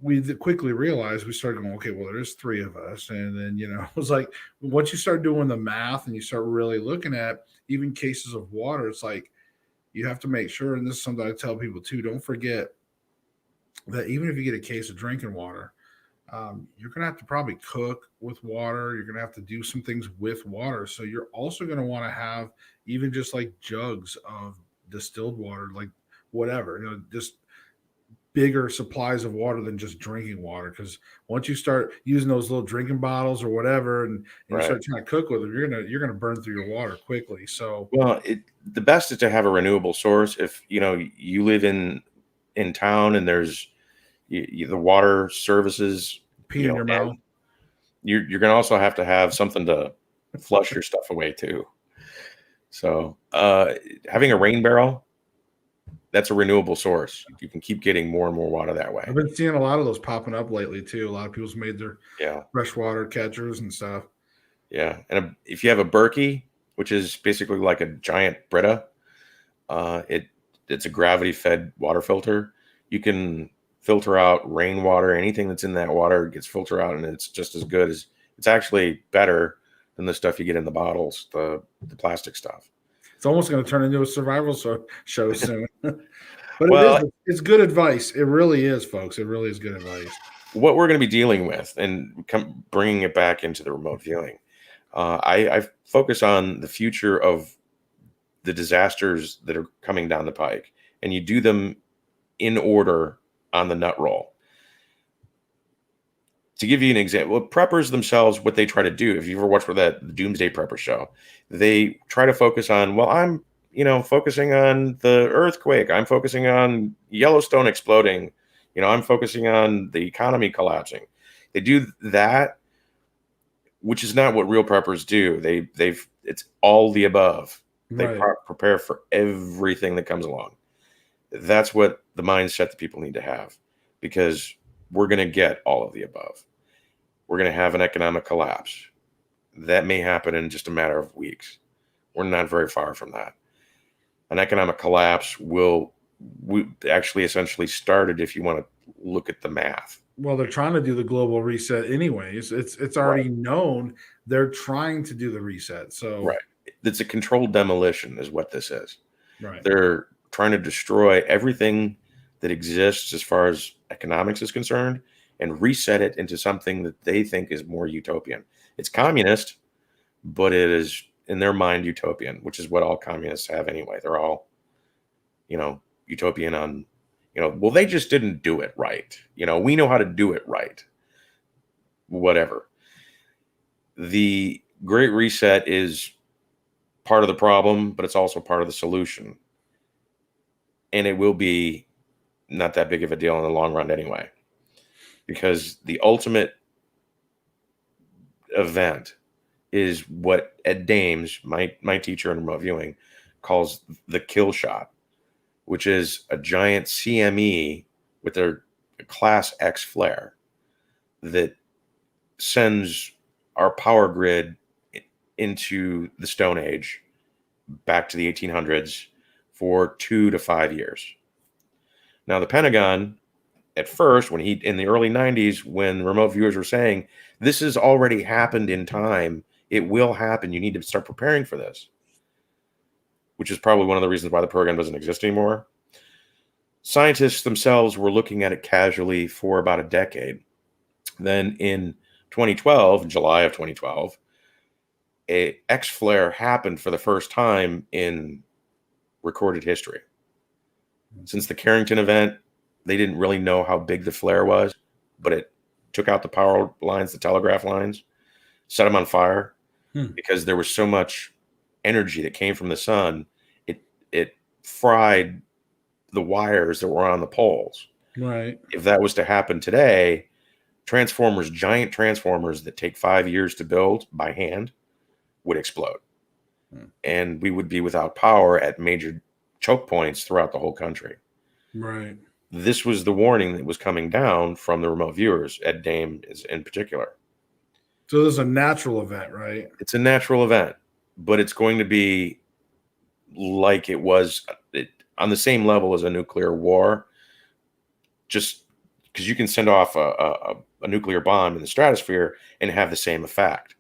Speaker 1: we quickly realized, we started going, okay, well, there's three of us. And then, it was like, once you start doing the math and you start really looking at even cases of water, it's like, you have to make sure, and this is something I tell people too, don't forget that even if you get a case of drinking water, you're going to have to probably cook with water. You're going to have to do some things with water. So you're also going to want to have even just like jugs of distilled water, like whatever, just bigger supplies of water than just drinking water. Because once you start using those little drinking bottles or whatever, and you
Speaker 2: Right.
Speaker 1: start trying to cook with them, you're gonna burn through your water quickly. So
Speaker 2: Well, the best is to have a renewable source. If you live in town and there's the water services,
Speaker 1: pee in your
Speaker 2: and
Speaker 1: mouth.
Speaker 2: you're going to also have to have something to flush your stuff away too. So having a rain barrel, that's a renewable source. You can keep getting more and more water that way.
Speaker 1: I've been seeing a lot of those popping up lately too. A lot of people's made their freshwater catchers and stuff.
Speaker 2: Yeah, and if you have a Berkey, which is basically like a giant Brita, it's a gravity-fed water filter. You can filter out rainwater. Anything that's in that water gets filtered out, and it's just as good as. It's actually better than the stuff you get in the bottles, the plastic stuff.
Speaker 1: It's almost going to turn into a survival show soon. But
Speaker 2: Well,
Speaker 1: it's good advice. It really is, folks. It really is good advice.
Speaker 2: What we're going to be dealing with, and bringing it back into the remote viewing, I focus on the future of the disasters that are coming down the pike, and you do them in order on the nut roll. To give you an example, preppers themselves, what they try to do, if you ever watched the Doomsday Prepper show, they try to focus on, well, I'm focusing on the earthquake. I'm focusing on Yellowstone exploding. I'm focusing on the economy collapsing. They do that, which is not what real preppers do. It's all the above. They prepare for everything that comes along. That's what the mindset that people need to have, because we're going to get all of the above. We're going to have an economic collapse. That may happen in just a matter of weeks. We're not very far from that. An economic collapse we actually essentially started, if you want to look at the math.
Speaker 1: Well, they're trying to do the global reset anyways. It's already known they're trying to do the reset. So
Speaker 2: it's a controlled demolition is what this is.
Speaker 1: Right.
Speaker 2: They're trying to destroy everything that exists as far as economics is concerned and reset it into something that they think is more utopian. It's communist, but it is in their mind utopian, which is what all communists have anyway. They're all, utopian on, well, they just didn't do it right. We know how to do it right. Whatever. The Great Reset is part of the problem, but it's also part of the solution. And it will be not that big of a deal in the long run anyway, because the ultimate event is what Ed Dames, my teacher in remote viewing, calls the kill shot, which is a giant CME with a class X flare that sends our power grid into the Stone Age, back to the 1800s, for 2 to 5 years. Now, the Pentagon, at first, in the early 90s, when remote viewers were saying, this has already happened in time, it will happen, you need to start preparing for this, which is probably one of the reasons why the program doesn't exist anymore. Scientists themselves were looking at it casually for about a decade. Then in 2012, July of 2012, a X flare happened for the first time in recorded history. Since the Carrington event, they didn't really know how big the flare was, but it took out the power lines, the telegraph lines, set them on fire because there was so much energy that came from the sun. It fried the wires that were on the poles.
Speaker 1: Right.
Speaker 2: If that was to happen today, giant transformers that take 5 years to build by hand, would explode.
Speaker 1: Hmm.
Speaker 2: And we would be without power at major choke points throughout the whole country.
Speaker 1: Right.
Speaker 2: This was the warning that was coming down from the remote viewers, Ed Dame is in particular.
Speaker 1: So this is a natural event, right?
Speaker 2: It's a natural event, but it's going to be like it was on the same level as a nuclear war, just because you can send off a nuclear bomb in the stratosphere and have the same effect.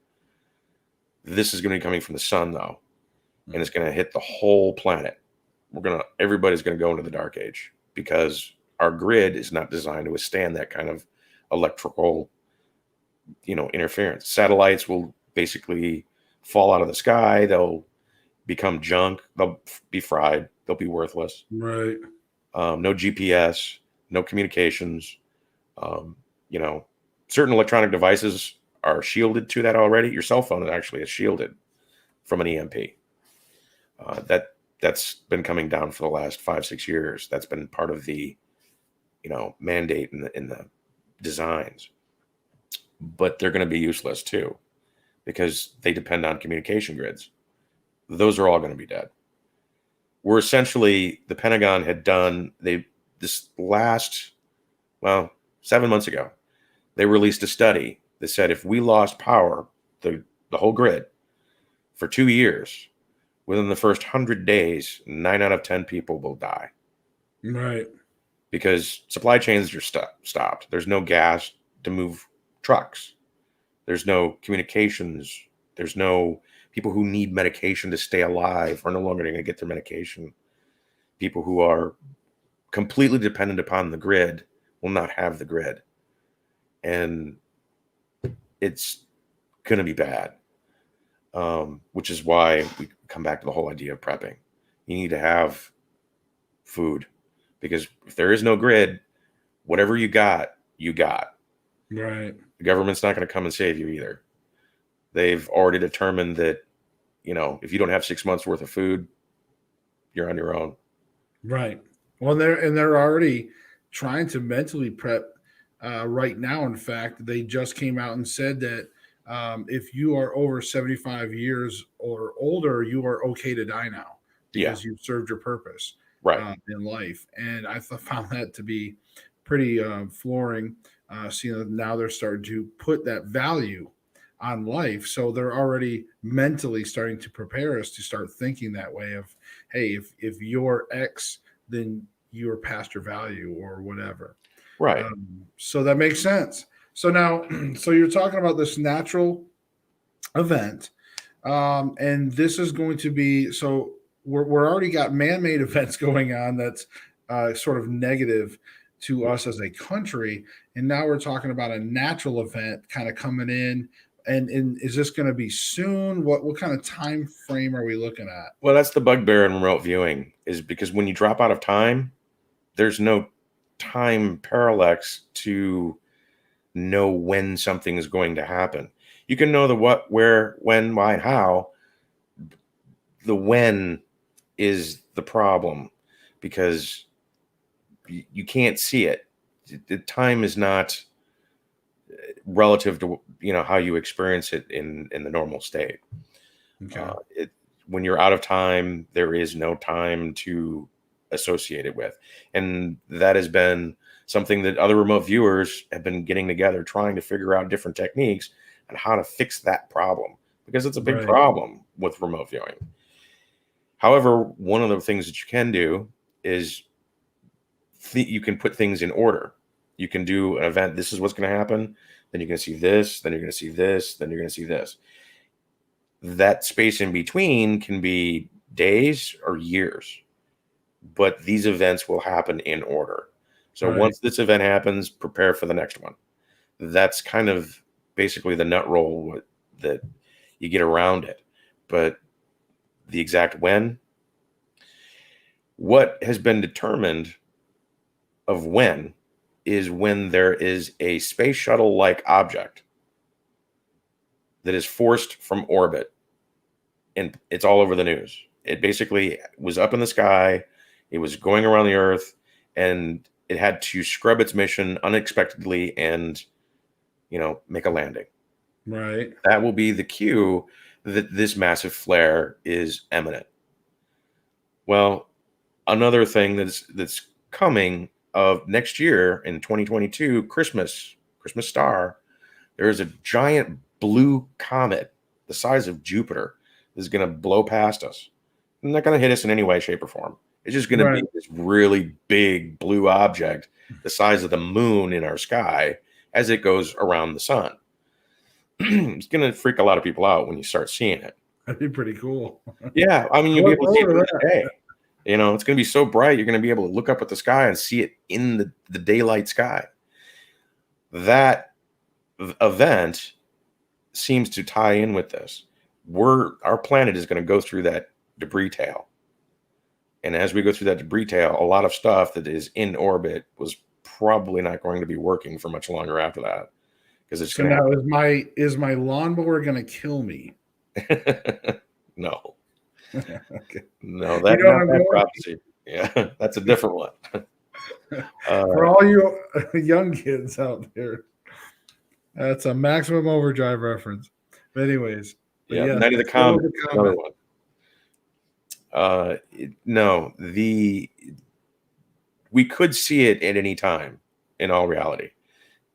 Speaker 2: This is going to be coming from the sun, though, and it's going to hit the whole planet. Everybody's going to go into the dark age because our grid is not designed to withstand that kind of electrical, interference. Satellites will basically fall out of the sky. They'll become junk. They'll be fried. They'll be worthless.
Speaker 1: Right.
Speaker 2: No GPS, no communications. Certain electronic devices are shielded to that already. Your cell phone actually is shielded from an EMP. That's been coming down for the last 5-6 years. That's been part of the, mandate in the designs. But they're going to be useless too, because they depend on communication grids. Those are all going to be dead. We're essentially, the Pentagon had done, 7 months ago, they released a study that said if we lost power, the whole grid, for 2 years, within the first 100 days, 9 out of 10 people will die.
Speaker 1: Right.
Speaker 2: Because supply chains are stopped. There's no gas to move trucks. There's no communications. There's no people who need medication to stay alive are no longer going to get their medication. People who are completely dependent upon the grid will not have the grid. And it's going to be bad, which is why we come back to the whole idea of prepping. You need to have food, because if there is no grid, whatever you got, you got.
Speaker 1: Right.
Speaker 2: The government's not going to come and save you either. They've already determined that, if you don't have 6 months worth of food, you're on your own.
Speaker 1: Right. Well, they're already trying to mentally prep right now. In fact, they just came out and said that if you are over 75 years or older, you are okay to die now because you've served your purpose in life. And I found that to be pretty flooring. Seeing that now they're starting to put that value on life. So they're already mentally starting to prepare us to start thinking that way of, hey, if you're X, then you're past your value or whatever.
Speaker 2: Right.
Speaker 1: So that makes sense. So now, so you're talking about this natural event, and this is going to be, so we're already got man-made events going on that's sort of negative to us as a country, and now we're talking about a natural event kind of coming in. And is this going to be soon? What kind of time frame are we looking at?
Speaker 2: Well, that's the bugbear in remote viewing, is because when you drop out of time, there's no time parallax to know when something is going to happen. You can know the what, where, when, why, and how. The when is the problem, because you can't see it. The time is not relative to how you experience it in the normal state.
Speaker 1: Okay.
Speaker 2: When you're out of time, there is no time to associate it with, and that has been something that other remote viewers have been getting together, trying to figure out different techniques on how to fix that problem, because it's a big problem with remote viewing. However, one of the things that you can do is you can put things in order. You can do an event. This is what's going to happen. Then you're going to see this. Then you're going to see this. Then you're going to see this. That space in between can be days or years, but these events will happen in order. So once this event happens, prepare for the next one. That's kind of basically the nut roll that you get around it. But the exact when, what has been determined of when is when there is a space shuttle-like object that is forced from orbit, and it's all over the news. It basically was up in the sky, it was going around the Earth, and it had to scrub its mission unexpectedly and, make a landing.
Speaker 1: Right.
Speaker 2: That will be the cue that this massive flare is imminent. Well, another thing that's coming of next year in 2022, Christmas star, there is a giant blue comet the size of Jupiter is going to blow past us. It's not going to hit us in any way, shape, or form. It's just going to be this really big blue object the size of the moon in our sky as it goes around the sun. It's going to freak a lot of people out when you start seeing it.
Speaker 1: That'd be pretty cool.
Speaker 2: Yeah, I mean, you'll be able to see it during the day. You know, it's going to be so bright, you're going to be able to look up at the sky and see it in the daylight sky. That event seems to tie in with this. Our planet is going to go through that debris tail. And as we go through that debris tail, a lot of stuff that is in orbit was probably not going to be working for much longer after that. Because it's
Speaker 1: so
Speaker 2: going
Speaker 1: now is my lawnmower going to kill me?
Speaker 2: No.
Speaker 1: Okay.
Speaker 2: No, that prophecy. Yeah, that's a different one.
Speaker 1: For all you young kids out there, that's a Maximum Overdrive reference. But anyways,
Speaker 2: yeah, Night of the Comet, another one. No, we could see it at any time. In all reality,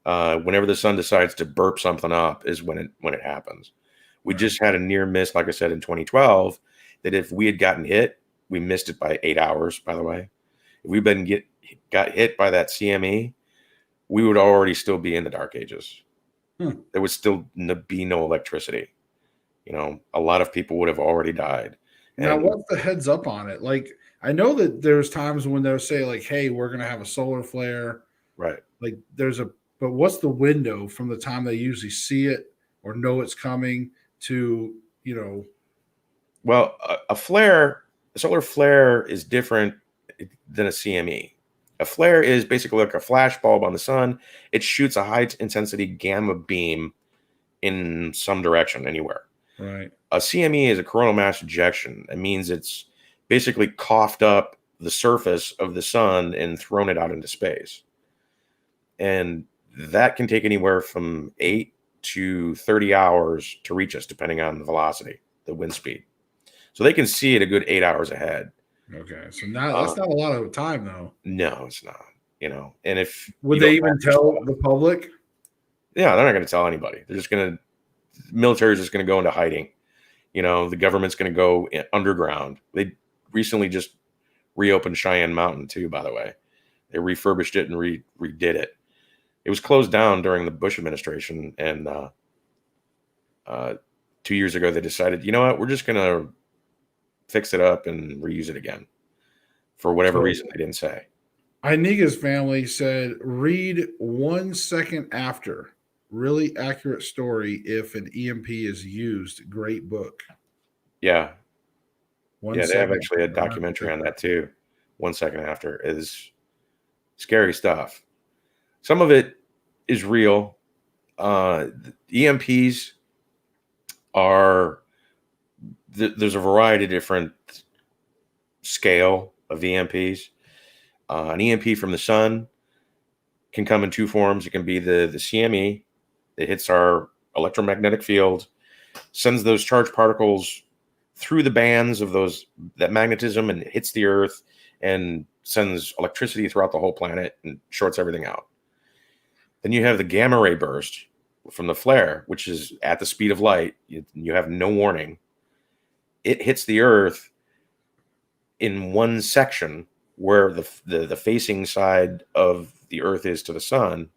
Speaker 2: whenever the sun decides to burp something up is when it happens. We just had a near miss, like I said, in 2012. That if we had gotten hit, we missed it by 8 hours. By the way, if we got hit by that CME, we would already still be in the dark ages. There would still be no electricity. You know, a lot of people would have already died.
Speaker 1: Now, what's the heads up on it? Like, I know that there's times when they'll say, like, hey, we're going to have a solar flare.
Speaker 2: Right.
Speaker 1: Like, but what's the window from the time they usually see it or know it's coming to, you know?
Speaker 2: Well, a solar flare is different than a CME. A flare is basically like a flash bulb on the sun. It shoots a high intensity gamma beam in some direction, anywhere.
Speaker 1: Right.
Speaker 2: A CME is a coronal mass ejection. It means it's basically coughed up the surface of the sun and thrown it out into space. And that can take anywhere from 8 to 30 hours to reach us, depending on the velocity, the wind speed. So they can see it a good 8 hours ahead.
Speaker 1: Okay. So now that's not a lot of time, though.
Speaker 2: No, it's not. You know, and if
Speaker 1: would they even tell the public?
Speaker 2: Yeah, they're not going to tell anybody. They're just going to, the military is just going to go into hiding. You know, the government's going to go underground. They recently just reopened Cheyenne Mountain too, by the way. They refurbished it and redid it. It was closed down during the Bush administration. And 2 years ago, they decided, you know what, we're just going to fix it up and reuse it again. For whatever reason, they didn't say.
Speaker 1: Iniga's family said, read 1 second after. Really accurate story if an EMP is used. Great book.
Speaker 2: Yeah. They have actually a documentary on that too. 1 second after is scary stuff. Some of it is real. EMPs are, there's a variety of different scale of EMPs. An EMP from the sun can come in two forms. It can be the CME. It hits our electromagnetic field, sends those charged particles through the bands of that magnetism and hits the earth and sends electricity throughout the whole planet and shorts everything out. Then you have the gamma ray burst from the flare, which is at the speed of light. You have no warning. It hits the earth in one section where the facing side of the earth is to the sun.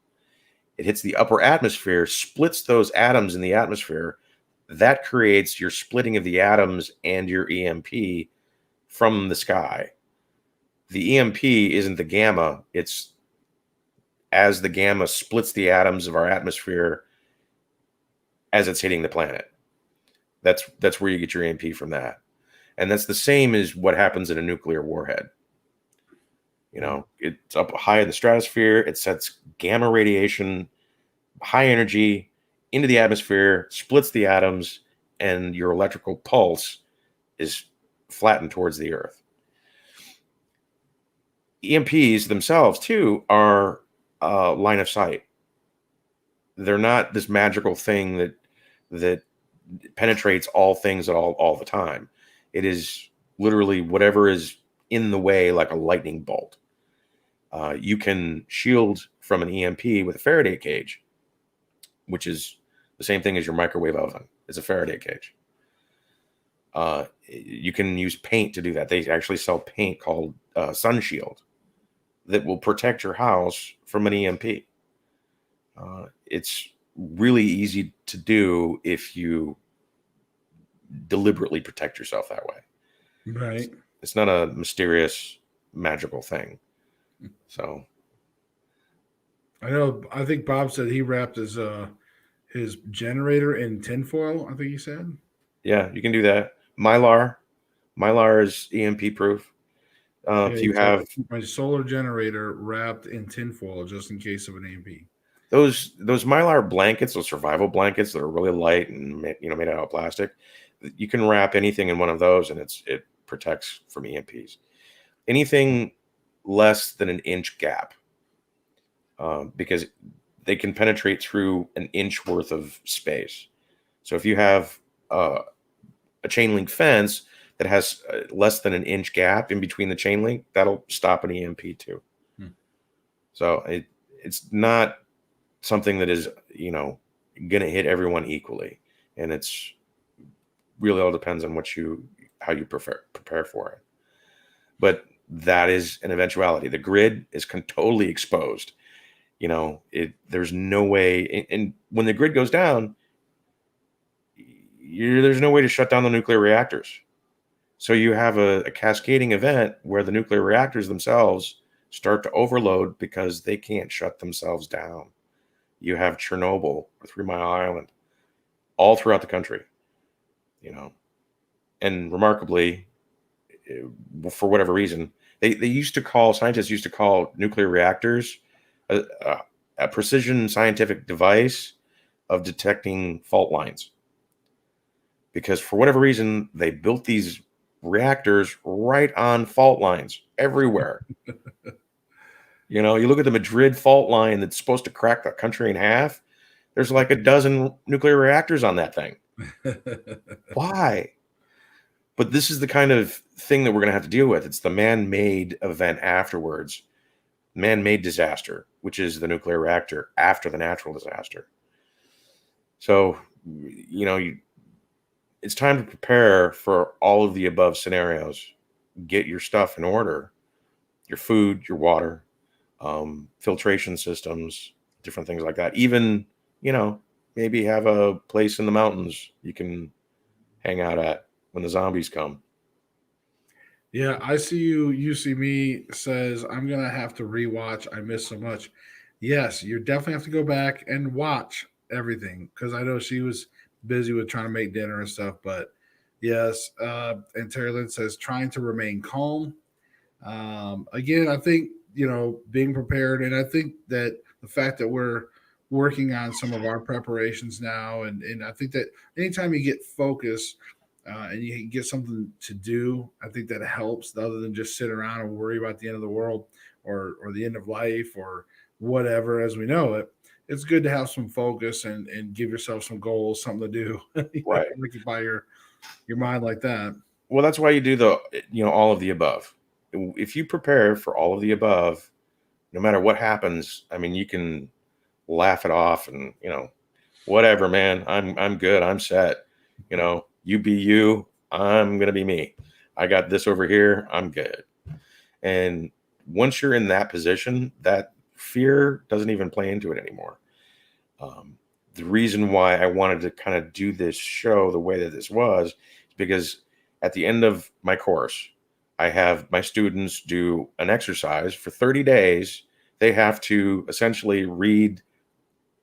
Speaker 2: It hits the upper atmosphere, splits those atoms in the atmosphere. That creates your splitting of the atoms and your EMP from the sky. The EMP isn't the gamma. It's as the gamma splits the atoms of our atmosphere as it's hitting the planet. That's where you get your EMP from that. And that's the same as what happens in a nuclear warhead. You know, it's up high in the stratosphere. It sets gamma radiation, high energy into the atmosphere, splits the atoms, and your electrical pulse is flattened towards the earth. EMPs themselves, too, are line of sight. They're not this magical thing that penetrates all things at all the time. It is literally whatever is in the way, like a lightning bolt. You can shield from an EMP with a Faraday cage, which is the same thing as your microwave oven. It's a Faraday cage. You can use paint to do that. They actually sell paint called Sun Shield that will protect your house from an EMP. It's really easy to do if you deliberately protect yourself that way.
Speaker 1: Right.
Speaker 2: It's not a mysterious, magical thing. So
Speaker 1: I think Bob said he wrapped his generator in tinfoil, I think he said.
Speaker 2: yeah, you can do that. Mylar is EMP proof.
Speaker 1: Yeah,
Speaker 2: If
Speaker 1: he
Speaker 2: you
Speaker 1: said,
Speaker 2: have
Speaker 1: "I keep my solar generator wrapped in tinfoil just in case of an EMP."
Speaker 2: those Mylar blankets, those survival blankets that are really light and made out of plastic, you can wrap anything in one of those, and it protects from EMPs. Anything less than an inch gap, because they can penetrate through an inch worth of space. So if you have a chain link fence that has less than an inch gap in between the chain link, that'll stop an EMP too. So it's not something that is going to hit everyone equally, and it's really all depends on how you prepare for it. But that is an eventuality. The grid is totally exposed. There's no way, and when the grid goes down, there's no way to shut down the nuclear reactors. So you have a cascading event where the nuclear reactors themselves start to overload because they can't shut themselves down. You have Chernobyl or 3 Mile Island all throughout the country, and remarkably, for whatever reason, scientists used to call nuclear reactors a precision scientific device of detecting fault lines. Because for whatever reason, they built these reactors right on fault lines everywhere. You look at the Madrid fault line that's supposed to crack the country in half. There's like a dozen nuclear reactors on that thing. Why? But this is the kind of thing that we're going to have to deal with. It's the man-made event afterwards, man-made disaster, which is the nuclear reactor after the natural disaster. So, it's time to prepare for all of the above scenarios. Get your stuff in order, your food, your water, filtration systems, different things like that. Even, maybe have a place in the mountains you can hang out at when the zombies come.
Speaker 1: Yeah, I see you see me says I'm gonna have to rewatch. I missed so much. Yes, you definitely have to go back and watch everything because I know she was busy with trying to make dinner and stuff. But yes, and Terry Lynn says trying to remain calm. Again, I think being prepared, and I think that the fact that we're working on some of our preparations now, and I think that anytime you get focused and you can get something to do, I think that helps other than just sit around and worry about the end of the world or the end of life or whatever as we know it. It's good to have some focus and give yourself some goals, something to do.
Speaker 2: Right.
Speaker 1: Occupy your mind like that.
Speaker 2: Well, that's why you do all of the above. If you prepare for all of the above, no matter what happens, I mean, you can laugh it off and, whatever, man, I'm good. I'm set. You be you. I'm going to be me. I got this over here. I'm good. And once you're in that position, that fear doesn't even play into it anymore. The reason why I wanted to kind of do this show the way that this was is because at the end of my course, I have my students do an exercise for 30 days. They have to essentially read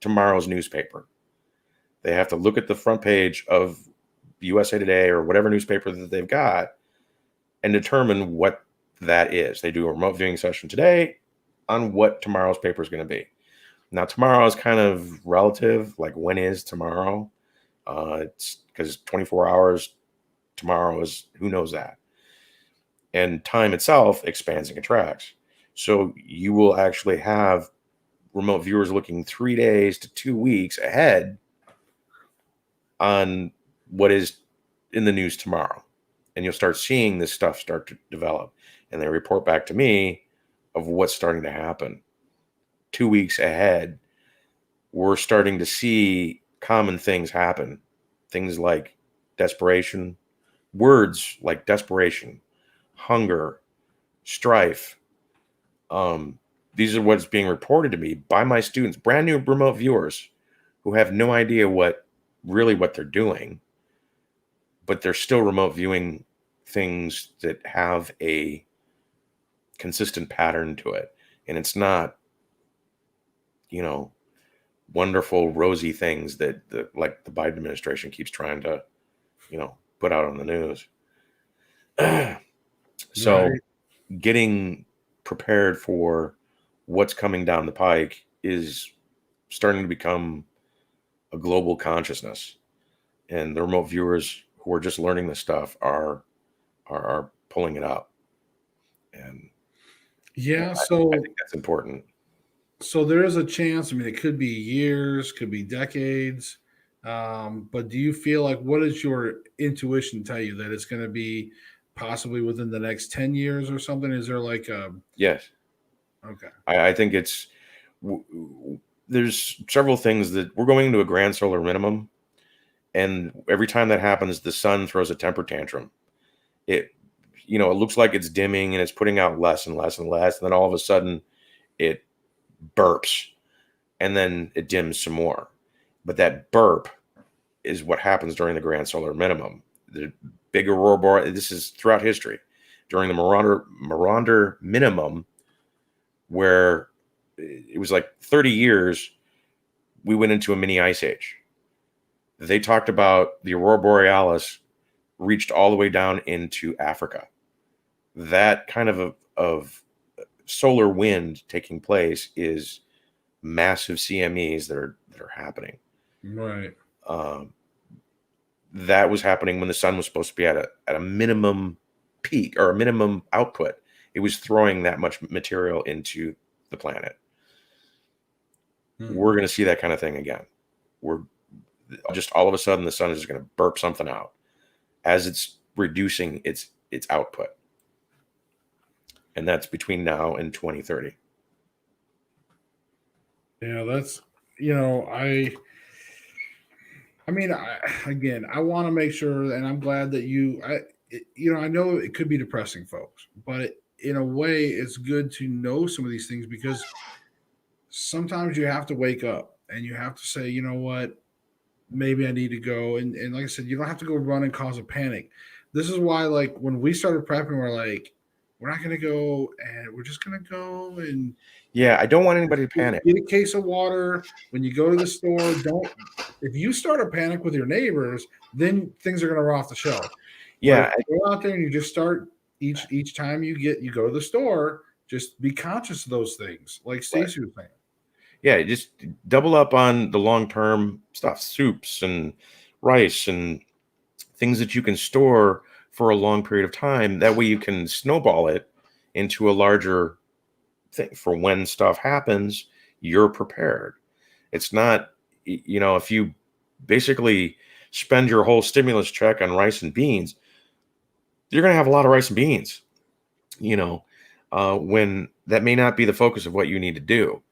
Speaker 2: tomorrow's newspaper. They have to look at the front page of USA Today or whatever newspaper that they've got and determine what that is. They do a remote viewing session today on what tomorrow's paper is going to be. Now, tomorrow is kind of relative, like when is tomorrow? It's because 24 hours tomorrow is, who knows that? And time itself expands and contracts. So you will actually have remote viewers looking 3 days to 2 weeks ahead on what is in the news tomorrow. And you'll start seeing this stuff start to develop. And they report back to me of what's starting to happen. 2 weeks ahead, we're starting to see common things happen. Things like desperation, words like desperation, hunger, strife. These are what's being reported to me by my students, brand new remote viewers who have no idea what they're doing, but they're still remote viewing things that have a consistent pattern to it. And it's not, wonderful, rosy things that like the Biden administration keeps trying to, put out on the news. So
Speaker 1: Right.
Speaker 2: getting prepared for what's coming down the pike is starting to become a global consciousness. And the remote viewers who are just learning this stuff are pulling it up. And
Speaker 1: Yeah.
Speaker 2: I think that's important.
Speaker 1: So there is a chance. I mean, it could be years, could be decades. But do you feel like, what does your intuition tell you, that it's going to be possibly within the next 10 years or something? Is there like a,
Speaker 2: Yes.
Speaker 1: okay.
Speaker 2: I think it's, there's several things that we're going into a grand solar minimum. And every time that happens, the sun throws a temper tantrum. It looks like it's dimming and it's putting out less and less and less. And then all of a sudden it burps and then it dims some more. But that burp is what happens during the grand solar minimum. The big aurora borealis, this is throughout history, during the Maunder minimum, where it was like 30 years, we went into a mini ice age. They talked about the aurora borealis reached all the way down into Africa. That kind of solar wind taking place is massive CMEs that are happening.
Speaker 1: Right.
Speaker 2: That was happening when the sun was supposed to be at a minimum peak or a minimum output. It was throwing that much material into the planet. We're going to see that kind of thing again. We're just all of a sudden the sun is just going to burp something out as it's reducing its output. And that's between now and 2030.
Speaker 1: Yeah, that's, I mean, again, I want to make sure, and I'm glad that I know it could be depressing, folks, but in a way, it's good to know some of these things, because sometimes you have to wake up and you have to say, you know what, maybe I need to go. And like I said, you don't have to go run and cause a panic. This is why, like, when we started prepping, we're like, we're not going to go, and we're just going to go and
Speaker 2: Yeah, I don't want anybody to panic.
Speaker 1: get a case of water. When you go to the store, if you start a panic with your neighbors, then things are going to run off the shelf.
Speaker 2: Yeah,
Speaker 1: But if you go out there and you just start each time you go to the store, just be conscious of those things, like Stacey was saying.
Speaker 2: Yeah, just double up on the long-term stuff, soups and rice and things that you can store for a long period of time. That way you can snowball it into a larger thing for when stuff happens, you're prepared. It's not, if you basically spend your whole stimulus check on rice and beans, you're going to have a lot of rice and beans, when that may not be the focus of what you need to do.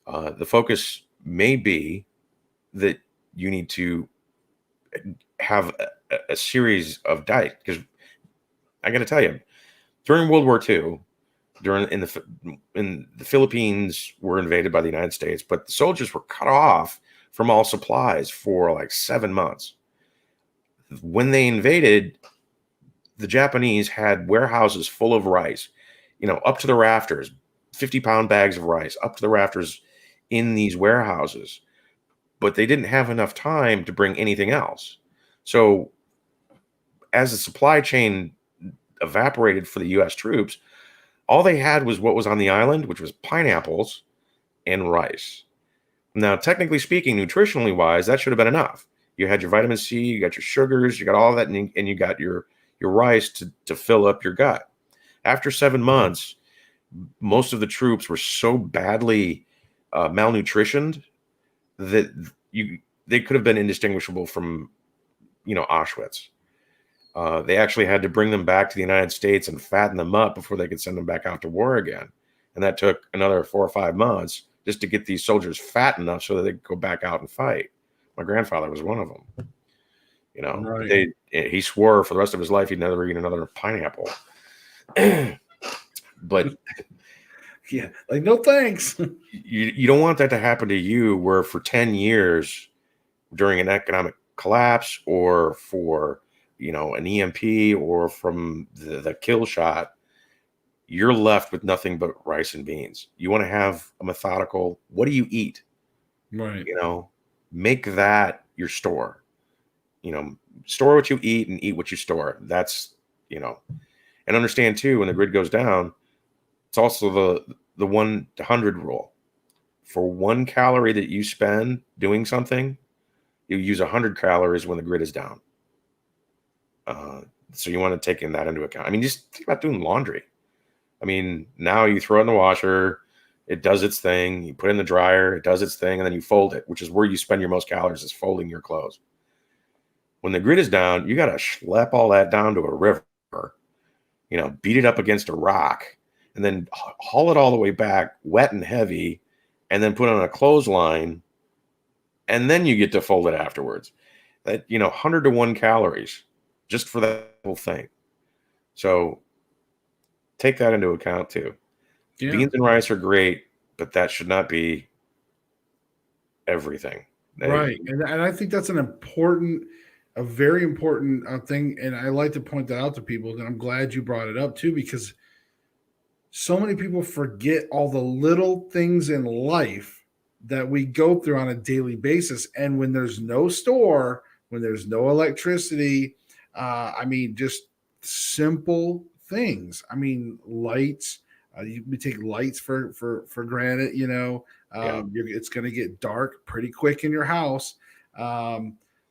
Speaker 2: The focus may be that you need to have a series of diet, because I got to tell you, during World War II, in the Philippines were invaded by the United States, but the soldiers were cut off from all supplies for like 7 months. When they invaded, the Japanese had warehouses full of rice, up to the rafters, 50-pound bags of rice up to the rafters in these warehouses, but they didn't have enough time to bring anything else. So as the supply chain evaporated for the U.S. troops, all they had was what was on the island, which was pineapples and rice. Now, technically speaking, nutritionally wise, that should have been enough. You had your vitamin C, you got your sugars, you got all that, and you got your rice to fill up your gut. After 7 months, most of the troops were so badly malnutritioned that they could have been indistinguishable from Auschwitz. They actually had to bring them back to the United States and fatten them up before they could send them back out to war again. And that took another 4 or 5 months just to get these soldiers fat enough so that they could go back out and fight. My grandfather was one of them.
Speaker 1: Right.
Speaker 2: He swore for the rest of his life he'd never eat another pineapple. But
Speaker 1: Yeah, like no thanks.
Speaker 2: you don't want that to happen to you, where for 10 years during an economic collapse, or for an EMP, or from the kill shot, you're left with nothing but rice and beans. You want to have a methodical, what do you eat?
Speaker 1: Right.
Speaker 2: Make that your store. Store what you eat and eat what you store. That's, and understand too, when the grid goes down, it's also the 1 to 100 rule. For 1 calorie that you spend doing something, you use 100 calories when the grid is down. So you want to take that into account. I mean, just think about doing laundry. I mean, now you throw it in the washer, it does its thing. You put it in the dryer, it does its thing, and then you fold it, which is where you spend your most calories, is folding your clothes. When the grid is down, you got to schlep all that down to a river, beat it up against a rock, and then haul it all the way back, wet and heavy, and then put it on a clothesline, and then you get to fold it afterwards. That 100 to 1 calories just for that whole thing. So take that into account too.
Speaker 1: Yeah.
Speaker 2: Beans and rice are great, but that should not be everything.
Speaker 1: Right. And I think that's a very important thing. And I like to point that out to people. And I'm glad you brought it up too, because so many people forget all the little things in life that we go through on a daily basis. And when there's no store, when there's no electricity, just simple things. I mean, lights. We take lights for granted. It's going to get dark pretty quick in your house.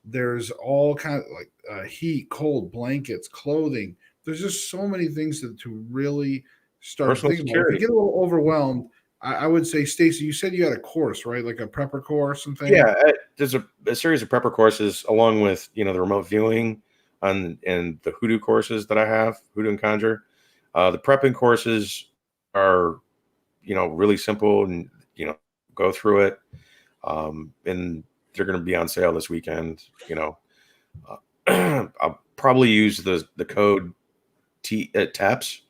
Speaker 1: There's all kinds of like heat, cold, blankets, clothing. There's just so many things to really start
Speaker 2: Personal
Speaker 1: thinking about. If you get a little overwhelmed, I would say, Stacy, you said you had a course, right? Like a prepper course and things.
Speaker 2: Yeah, there's a series of prepper courses, along with the remote viewing and the hoodoo courses that I have, hoodoo and conjure. The prepping courses are really simple, and go through it, and they're going to be on sale this weekend. I'll probably use the code TAPS,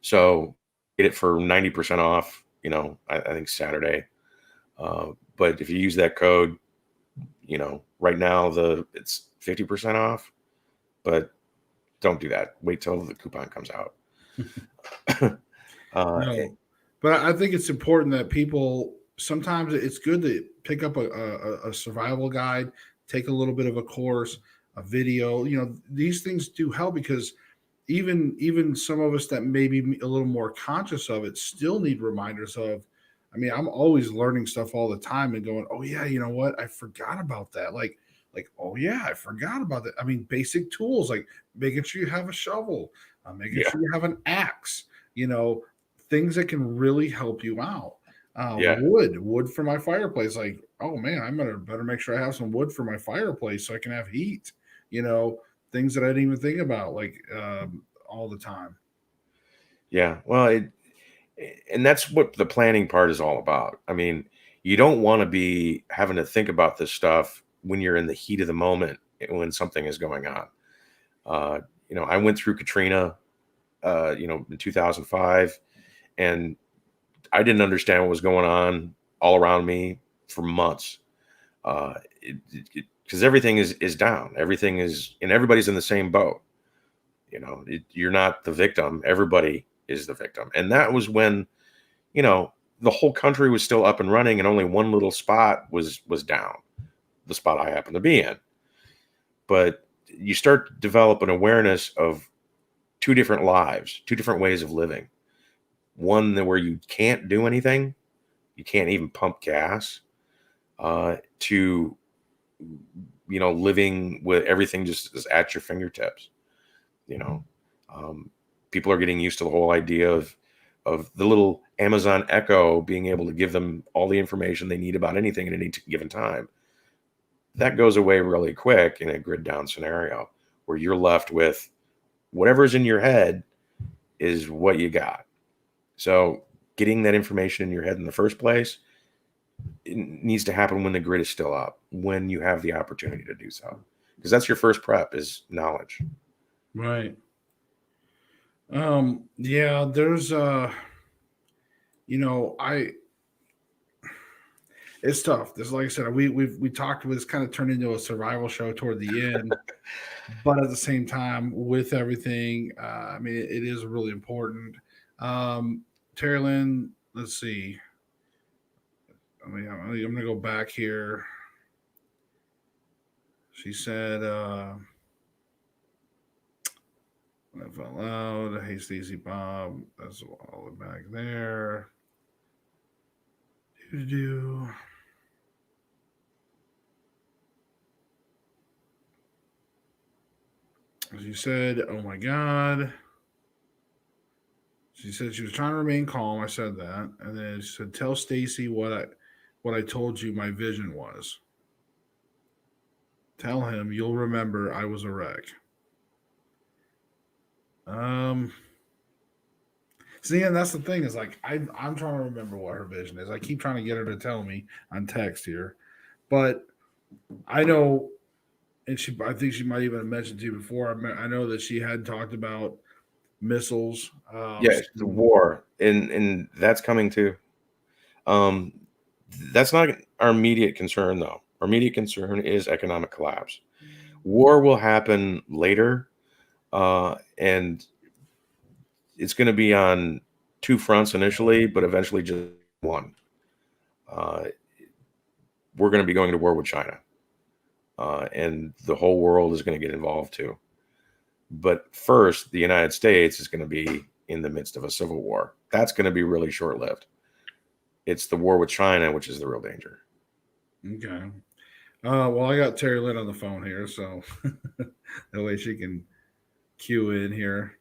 Speaker 2: so get it for 90% off. I think Saturday. But if you use that code, right now it's 50% off, but don't do that. Wait till the coupon comes out.
Speaker 1: No, but I think it's important that people, sometimes it's good to pick up a survival guide, take a little bit of a course, a video. These things do help, because even some of us that may be a little more conscious of it still need reminders of. I mean, I'm always learning stuff all the time and going, oh yeah, you know what? I forgot about that. Like, oh yeah, I forgot about that. I mean, basic tools like making sure you have a shovel, making sure you have an axe, things that can really help you out. Wood for my fireplace. Like, oh man, I better make sure I have some wood for my fireplace so I can have heat. Things that I didn't even think about, like all the time.
Speaker 2: Yeah, well, and that's what the planning part is all about. I mean, you don't want to be having to think about this stuff when you're in the heat of the moment, when something is going on. I went through Katrina, in 2005, and I didn't understand what was going on all around me for months. Because everything is down. Everything is, and everybody's in the same boat. You're not the victim. Everybody is the victim. And that was when, the whole country was still up and running, and only one little spot was down, the spot I happened to be in. But you start to develop an awareness of 2 different lives, 2 different ways of living. One where you can't do anything, you can't even pump gas, to living with everything just is at your fingertips. People are getting used to the whole idea of the little Amazon Echo being able to give them all the information they need about anything at any given time. that goes away really quick in a grid down scenario where you're left with whatever's in your head is what you got. So getting that information in your head in the first place, it needs to happen when the grid is still up, when you have the opportunity to do so, because that's your first prep is knowledge.
Speaker 1: Right. Yeah, there's it's tough. This, like I said, we talked with, this kind of turned into a survival show toward the end, but at the same time, with everything, I mean, it is really important. Terry Lynn, let's see. I mean, I'm gonna go back here. She said, laugh out loud. Hey, Stacy Bob. That's all the back there. Do. She said, "Oh my God." She said she was trying to remain calm. I said that, and then she said, "Tell Stacy what I told you my vision was. Tell him you'll remember I was a wreck." Um. See, and that's the thing is like I'm trying to remember what her vision is. I keep trying to get her to tell me on text here, but I know, and I think she might even have mentioned to you before. I know that she had talked about missiles.
Speaker 2: Yeah, the war, and that's coming too. That's not our immediate concern, though. Our immediate concern is economic collapse. War will happen later, and it's going to be on two fronts initially, but eventually just one. We're going to be going to war with China, and the whole world is going to get involved too. But first, the United States is going to be in the midst of a civil war. That's going to be really short-lived. It's the war with China, which is the real danger.
Speaker 1: Okay. Well, I got Terry Lynn on the phone here, so that way she can cue in here.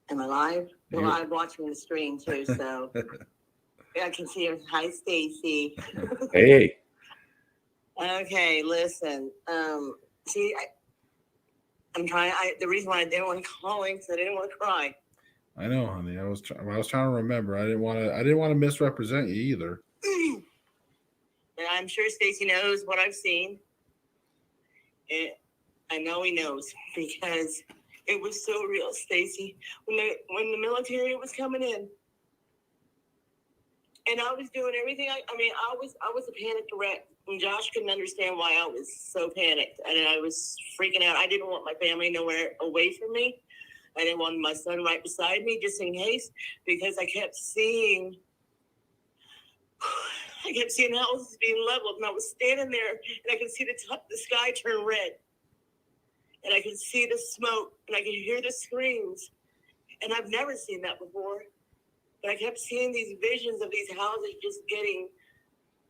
Speaker 3: Am I live? Well, I'm watching the stream too, so I can see him. Hi, Stacy.
Speaker 2: Hey.
Speaker 3: Okay, listen. See, I'm trying. The reason why I didn't want to call in because I didn't want to cry.
Speaker 1: I know, honey. I was trying to remember. I didn't want to misrepresent you either.
Speaker 3: And I'm sure Stacy knows what I've seen. I know he knows because it was so real, Stacy. When the military was coming in, and I was doing everything. I was a panicked wreck. And Josh couldn't understand why I was so panicked, and I was freaking out. I didn't want my family nowhere away from me. I didn't want my son right beside me, just in case, because I kept seeing houses being leveled, and I was standing there, and I could see the sky turn red, and I could see the smoke, and I could hear the screams, and I've never seen that before. But I kept seeing these visions of these houses just getting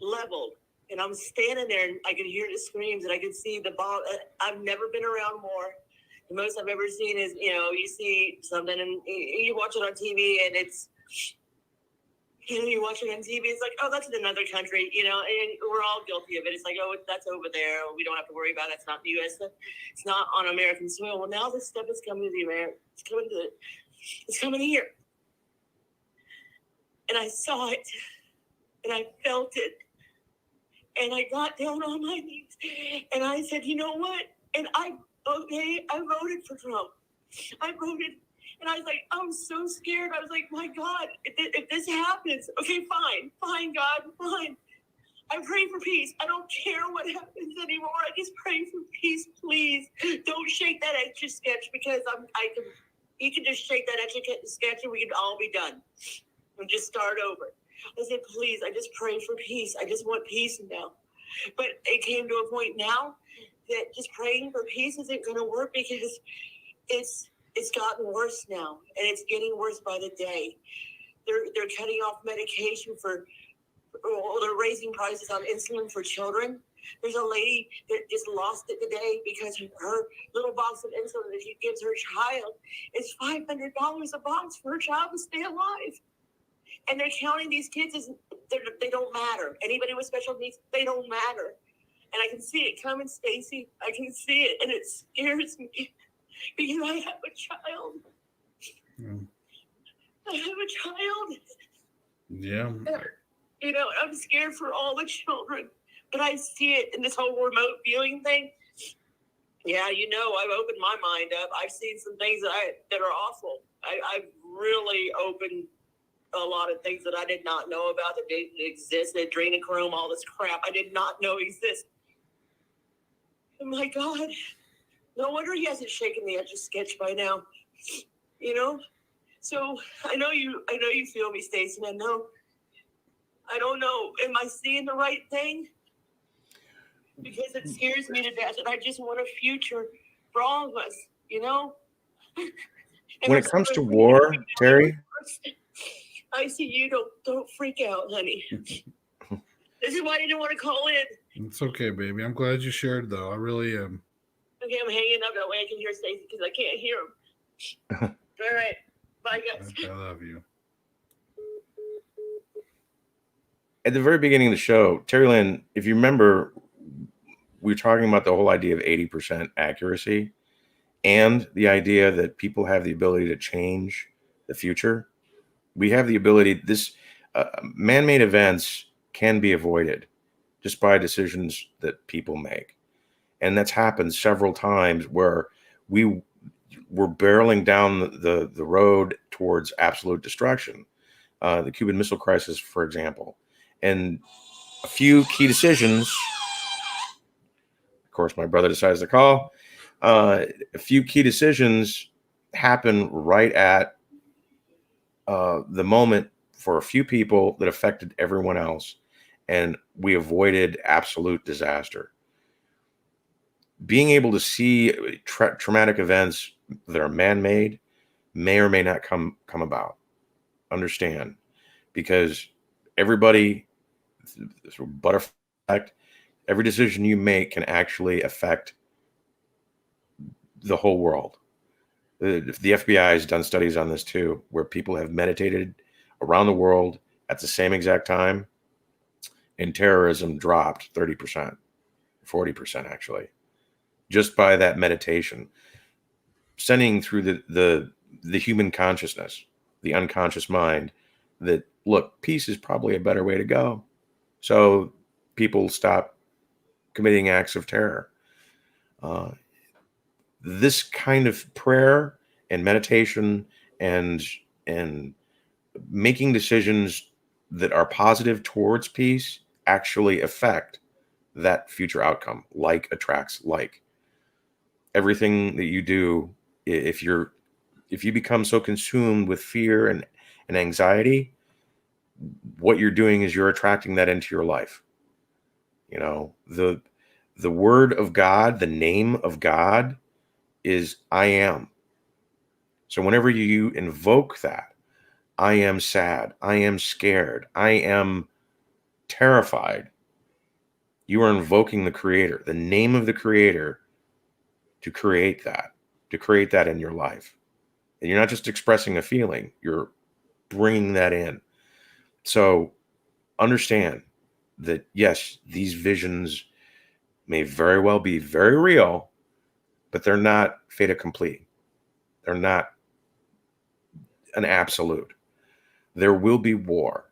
Speaker 3: leveled. And I'm standing there and I could hear the screams and I could see the bomb. I've never been around war. The most I've ever seen is, you see something and you watch it on TV and it's, you watch it on TV. It's like, oh, that's in another country, and we're all guilty of it. It's like, oh, that's over there. We don't have to worry about it. It's not the U.S. It's not on American soil. Well, now this stuff is coming to the American. It's coming here. And I saw it, and I felt it, and I got down on my knees, and I said, you know what? And I voted for Trump. I voted, and I was like, I was so scared. I was like, my God, if this happens, okay, fine, God, fine. I pray for peace. I don't care what happens anymore. I just pray for peace, please. Don't shake that extra sketch because you can just shake that extra sketch and we can all be done. And just start over. I said, please, I just pray for peace. I just want peace now. But it came to a point now that just praying for peace isn't going to work because it's gotten worse now, and it's getting worse by the day. They're cutting off medication they're raising prices on insulin for children. There's a lady that just lost it today because her little box of insulin that she gives her child is $500 a box for her child to stay alive. And they're counting these kids as they don't matter. Anybody with special needs, they don't matter. And I can see it coming, Stacy. I can see it, and it scares me because I have a child.
Speaker 1: Yeah.
Speaker 3: I have a child.
Speaker 1: Yeah.
Speaker 3: You know, I'm scared for all the children, but I see it in this whole remote viewing thing. Yeah, you know, I've opened my mind up. I've seen some things that are awful. I've really opened a lot of things that I did not know about that didn't exist. Adrenochrome, all this crap I did not know existed. Oh my God. No wonder he hasn't shaken the Etch a Sketch by now. You know? So I know you feel me, Stacey, and I don't know. Am I seeing the right thing? Because it scares me to death, and I just want a future for all of us, you know?
Speaker 2: When it comes to war, Terry,
Speaker 3: I see you. Don't freak out, honey. This is why I didn't want to call in.
Speaker 1: It's okay, baby. I'm glad you shared, though. I really am.
Speaker 3: Okay, I'm hanging up that way I can hear Stacey because I can't hear him. All right. Bye, guys.
Speaker 1: I love you.
Speaker 2: at the very beginning of the show, Terry Lynn, if you remember, we were talking about the whole idea of 80% accuracy and the idea that people have the ability to change the future. We have the ability, man-made events can be avoided just by decisions that people make. And that's happened several times where we were barreling down the road towards absolute destruction. The Cuban Missile Crisis, for example. And a few key decisions, of course, my brother decides to call, a few key decisions happen right at the moment for a few people that affected everyone else. And we avoided absolute disaster. Being able to see traumatic events that are man-made may or may not come about. Understand, because everybody, butterfly effect, every decision you make can actually affect the whole world. The FBI has done studies on this too, where people have meditated around the world at the same exact time, and terrorism dropped 30%, 40% actually, just by that meditation, sending through the human consciousness, the unconscious mind, that look, peace is probably a better way to go. So people stop committing acts of terror. This kind of prayer and meditation and making decisions that are positive towards peace actually affect that future outcome. Like attracts like. Everything that you do, if you become so consumed with fear and anxiety, what you're doing is you're attracting that into your life. You know, the word of God, the name of God is I am. So whenever you invoke that, I am sad, I am scared, I am terrified, you are invoking the Creator, the name of the Creator, to create that in your life. And you're not just expressing a feeling, you're bringing that in. So understand that, yes, these visions may very well be very real, but they're not fait accompli. They're not an absolute. There will be war.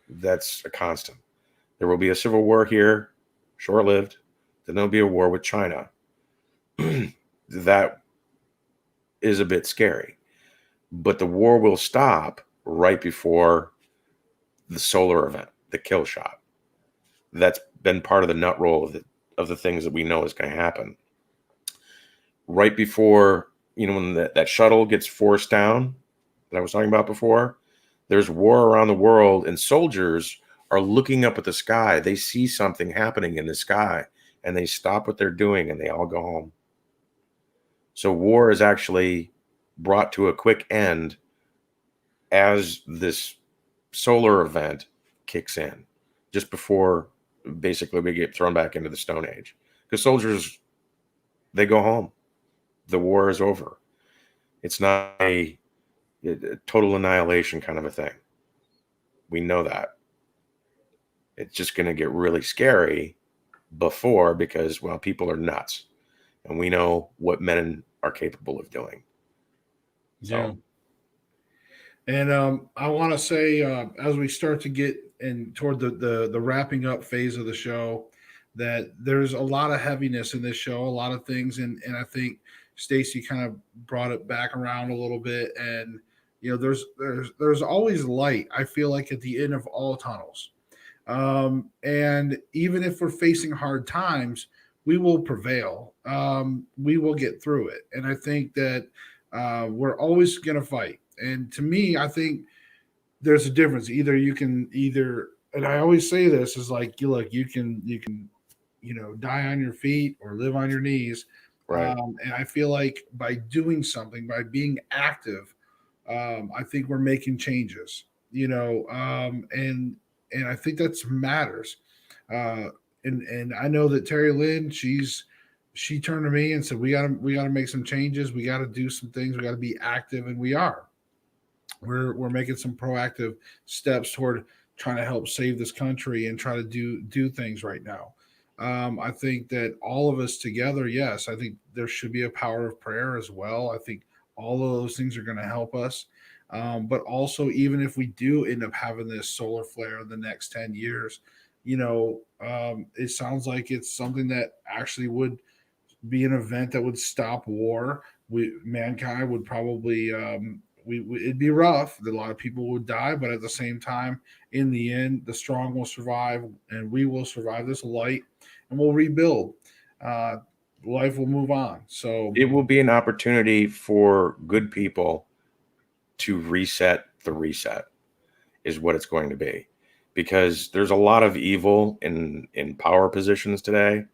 Speaker 2: That's a constant. There will be a civil war here, short-lived. Then there'll be a war with China. That is a bit scary. But the war will stop right before the solar event, the kill shot. That's been part of the nut roll of the things that we know is going to happen. Right before, when that shuttle gets forced down, that I was talking about before, there's war around the world, and soldiers are looking up at the sky. They see something happening in the sky, and they stop what they're doing, and they all go home. So war is actually brought to a quick end as this solar event kicks in, just before basically we get thrown back into the Stone Age. Because soldiers, they go home. The war is over. It's not a total annihilation kind of a thing. We know that. It's just going to get really scary because, well, people are nuts, and we know what men are capable of doing. So.
Speaker 1: Yeah. And I want to say, as we start to get in toward the wrapping up phase of the show, that there's a lot of heaviness in this show, a lot of things, and I think Stacy kind of brought it back around a little bit. And there's always light. I feel like at the end of all tunnels, and even if we're facing hard times, we will prevail. We will get through it, and I think that we're always going to fight. And to me, I think there's a difference. And I always say this is like, you can die on your feet or live on your knees.
Speaker 2: Right.
Speaker 1: And I feel like by doing something, by being active, I think we're making changes. And I think that matters. Uh, and I know that Terry Lynn, she turned to me and said, we gotta make some changes. We got to do some things. We got to be active, and we are. We're making some proactive steps toward trying to help save this country and try to do things right now. I think that all of us together, yes, I think there should be a power of prayer as well. I think all of those things are going to help us. But also, even if we do end up having this solar flare in the next 10 years, it sounds like it's something that actually would be an event that would stop war. Mankind would probably it'd be rough. A lot of people would die, but at the same time, in the end, the strong will survive, and we will survive this light, and we'll rebuild. Life will move on. So
Speaker 2: it will be an opportunity for good people to reset the reset, is what it's going to be, because there's a lot of evil in power positions today.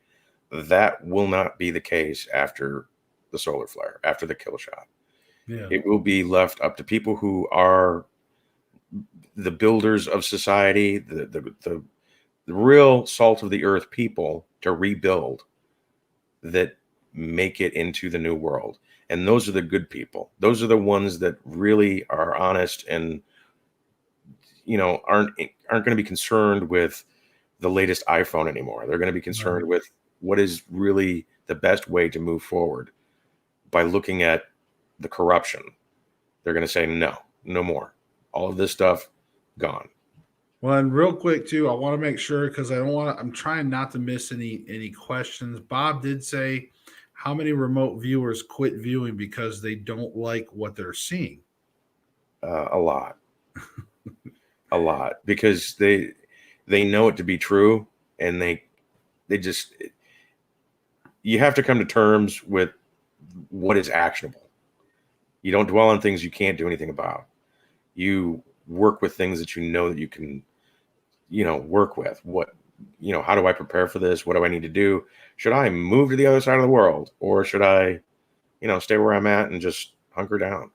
Speaker 2: That will not be the case after the solar flare, after the kill shot.
Speaker 1: yeah,
Speaker 2: It will be left up to people who are the builders of society, the real salt of the earth people, to rebuild, that make it into the new world. And those are the good people. Those are the ones that really are honest and aren't going to be concerned with the latest iPhone anymore. They're going to be concerned with what is really the best way to move forward. By looking at the corruption, they're going to say no more. All of this stuff gone.
Speaker 1: Well, and real quick too, I want to make sure, because I'm trying not to miss any questions. Bob did say, how many remote viewers quit viewing because they don't like what they're seeing?
Speaker 2: A lot. A lot, because they know it to be true, and they just, you have to come to terms with what is actionable. You don't dwell on things you can't do anything about. You work with things that that you can, work with. How do I prepare for this? What do I need to do? Should I move to the other side of the world, or should I, stay where I'm at and just hunker down?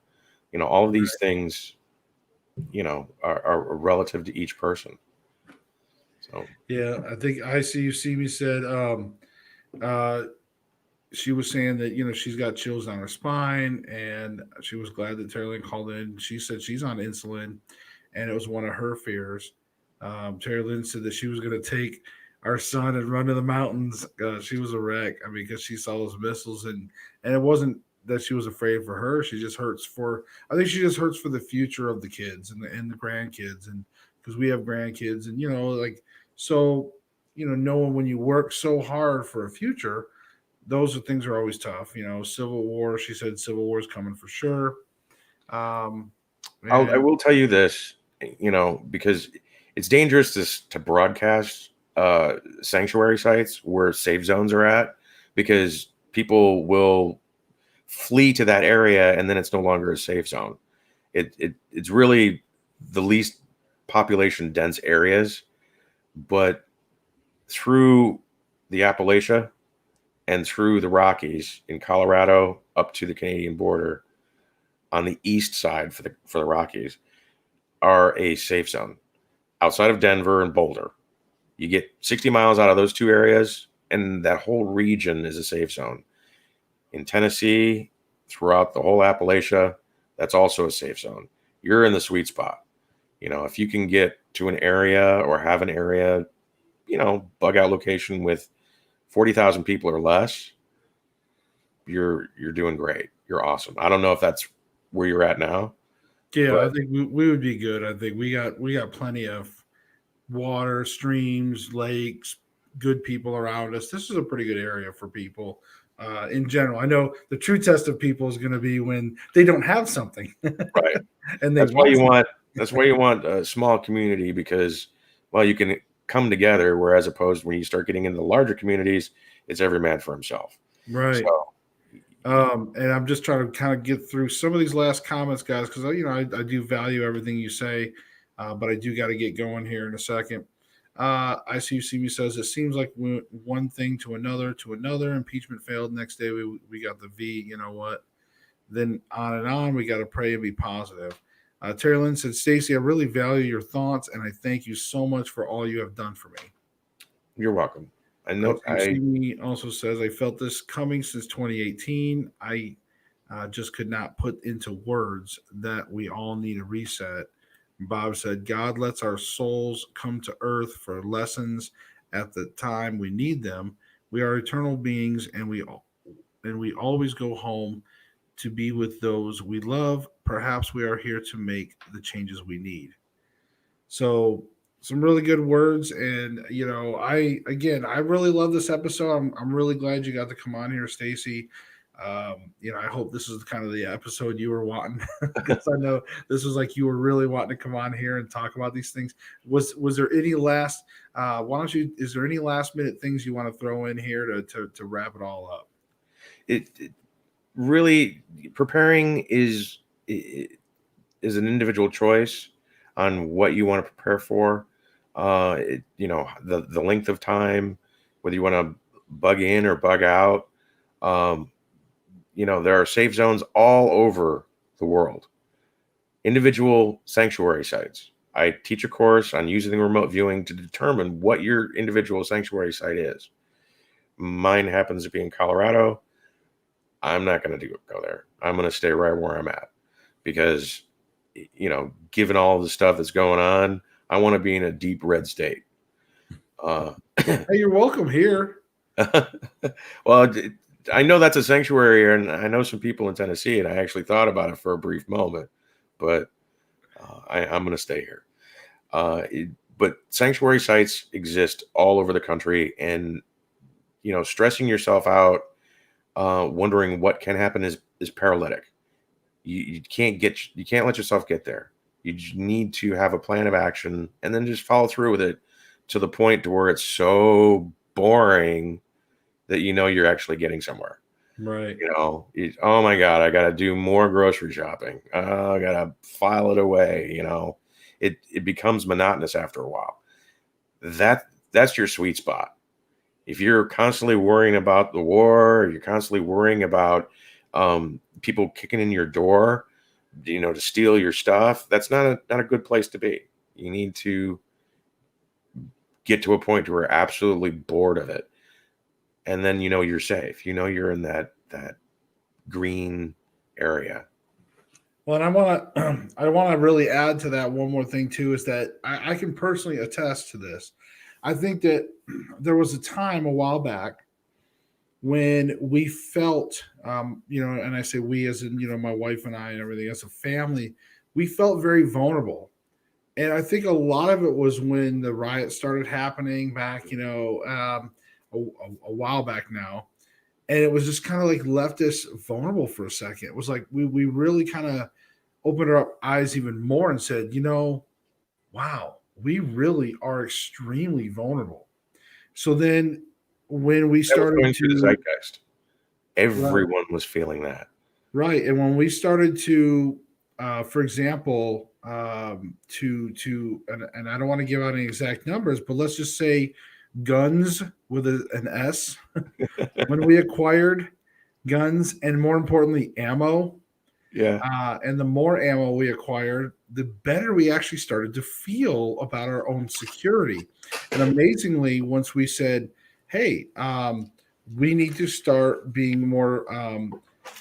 Speaker 2: All of these things, are relative to each person. So
Speaker 1: yeah, I think I see you see me said, she was saying that she's got chills down her spine, and she was glad that Terry Lynn called in. She said she's on insulin, and it was one of her fears. Terry Lynn said that she was going to take our son and run to the mountains. She was a wreck. I mean, because she saw those missiles, and it wasn't that she was afraid for her. She just hurts for. I think she just hurts for the future of the kids and the grandkids, and because we have grandkids, and so knowing when you work so hard for a future, those are things are always tough. Civil War. She said Civil War is coming for sure.
Speaker 2: I will tell you this, because it's dangerous to broadcast sanctuary sites where safe zones are at, because people will flee to that area, and then it's no longer a safe zone. It's really the least population dense areas, but through the Appalachia and through the Rockies in Colorado up to the Canadian border, on the east side for the Rockies, are a safe zone. Outside of Denver and Boulder, you get 60 miles out of those two areas, and that whole region is a safe zone. In Tennessee, throughout the whole Appalachia, that's also a safe zone. You're in the sweet spot. If you can get to an area or have an area bug out location with 40,000 people or less, you're doing great. You're awesome. I don't know if that's where you're at now.
Speaker 1: Yeah,
Speaker 2: But
Speaker 1: I think we would be good. I think we got plenty of water, streams, lakes, good people around us. This is a pretty good area for people in general. I know the true test of people is going to be when they don't have something,
Speaker 2: right.
Speaker 1: and they
Speaker 2: That's why
Speaker 1: want
Speaker 2: you
Speaker 1: something.
Speaker 2: want that's why you want a small community, because you can come together, whereas opposed when you start getting into the larger communities, it's every man for himself.
Speaker 1: Right.
Speaker 2: So
Speaker 1: And I'm just trying to kind of get through some of these last comments, guys, because I do value everything you say, but I do got to get going here in a second. I see you see me says it seems like one thing to another. Impeachment failed. Next day we got the V. You know what? Then on and on. We got to pray and be positive. Terry Lynn said, Stacy, I really value your thoughts, and I thank you so much for all you have done for me.
Speaker 2: you're welcome. I know.
Speaker 1: Me also says, I felt this coming since 2018. I just could not put into words that we all need a reset. Bob said, God lets our souls come to earth for lessons at the time we need them. We are eternal beings, and we always go home to be with those we love. Perhaps we are here to make the changes we need. So some really good words, and I really love this episode. I'm really glad you got to come on here, Stacy. I hope this is kind of the episode you were wanting, because I know this was like you were really wanting to come on here and talk about these things. Was there any last? Is there any last minute things you want to throw in here to wrap it all up?
Speaker 2: It really, preparing is an individual choice on what you want to prepare for. The length of time, whether you want to bug in or bug out. There are safe zones all over the world. Individual sanctuary sites. I teach a course on using remote viewing to determine what your individual sanctuary site is. Mine happens to be in Colorado. I'm not going to go there. I'm going to stay right where I'm at, because, given all the stuff that's going on, I want to be in a deep red state.
Speaker 1: Hey, you're welcome here.
Speaker 2: Well, I know that's a sanctuary, and I know some people in Tennessee, and I actually thought about it for a brief moment, but I'm going to stay here. But sanctuary sites exist all over the country, and stressing yourself out, wondering what can happen is paralytic. You can't let yourself get there. You just need to have a plan of action and then just follow through with it to the point to where it's so boring that you're actually getting somewhere.
Speaker 1: Right.
Speaker 2: Oh my God, I got to do more grocery shopping. I got to file it away. It becomes monotonous after a while. That's your sweet spot. If you're constantly worrying about the war, or you're constantly worrying about people kicking in your door, to steal your stuff, that's not a good place to be. You need to get to a point where you're absolutely bored of it. And then you're safe. You're in that green area.
Speaker 1: Well, and I want to really add to that one more thing too, is that I can personally attest to this. I think that there was a time a while back when we felt, and I say we as in, my wife and I and everything as a family, we felt very vulnerable. And I think a lot of it was when the riot started happening back, a while back now. And it was just kind of like left us vulnerable for a second. It was like we really kind of opened our eyes even more and said, wow, we really are extremely vulnerable. So then when we started
Speaker 2: going through the
Speaker 1: to
Speaker 2: zeitgeist, everyone was feeling that.
Speaker 1: right, and when we started to, for example, and I don't want to give out any exact numbers, but let's just say guns with an S. When we acquired guns, and more importantly, ammo.
Speaker 2: Yeah.
Speaker 1: And the more ammo we acquired, the better we actually started to feel about our own security. And amazingly, once we said, hey, we need to start being more,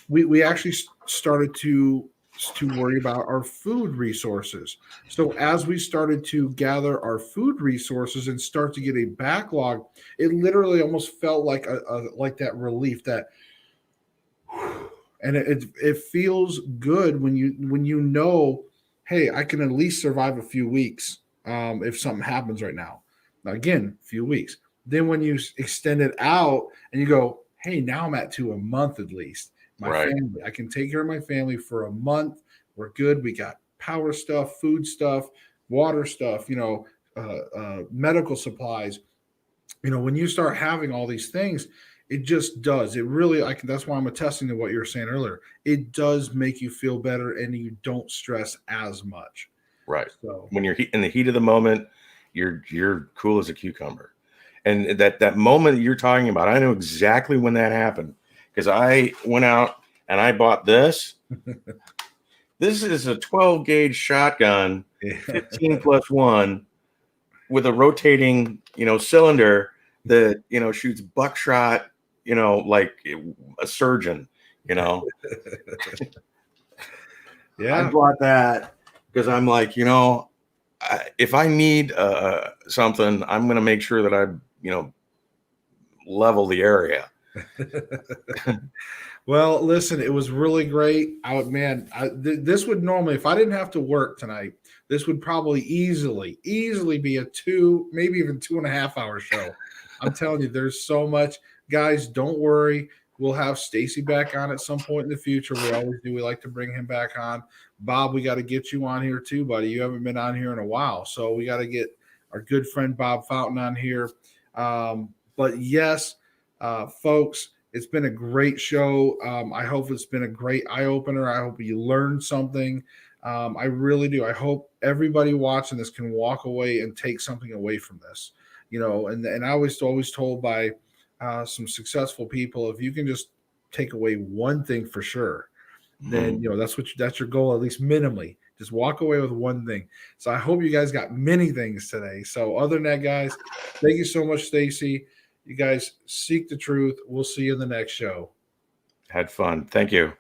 Speaker 1: we actually started to to worry about our food resources. So as we started to gather our food resources and start to get a backlog, it literally almost felt like like that relief, that and it feels good when you know, hey, I can at least survive a few weeks if something happens right now. Now again, a few weeks. Then when you extend it out and you go, hey, now I'm at to a month at least. My
Speaker 2: Right.
Speaker 1: family, I can take care of my family for a month. We're good. We got power stuff, food stuff, water stuff, medical supplies. When you start having all these things, it just does. It really, that's why I'm attesting to what you were saying earlier. It does make you feel better and you don't stress as much.
Speaker 2: Right.
Speaker 1: So
Speaker 2: When you're in the heat of the moment, you're cool as a cucumber. And that moment that you're talking about, I know exactly when that happened, because I went out and I bought this. This is a 12 gauge shotgun, 15 plus 1, with a rotating, cylinder that, shoots buckshot, like a surgeon,
Speaker 1: yeah.
Speaker 2: I bought that because I'm like, if I need something, I'm going to make sure that I, level the area.
Speaker 1: Well, listen, it was really great. This would normally, if I didn't have to work tonight, this would probably easily be a 2, maybe even 2.5 hour show. I'm telling you, there's so much. Guys, don't worry. We'll have Stacy back on at some point in the future. We always do. We like to bring him back on. Bob, we got to get you on here too, buddy. You haven't been on here in a while. So we got to get our good friend Bob Fountain on here. But yes, folks, it's been a great show. I hope it's been a great eye opener. I hope you learned something. I really do. I hope everybody watching this can walk away and take something away from this. And I was always told by some successful people, if you can just take away one thing for sure, then that's your goal, at least minimally. Just walk away with one thing. So I hope you guys got many things today. So other than that, guys, thank you so much, Stacy. You guys seek the truth. We'll see you in the next show.
Speaker 2: Had fun. Thank you.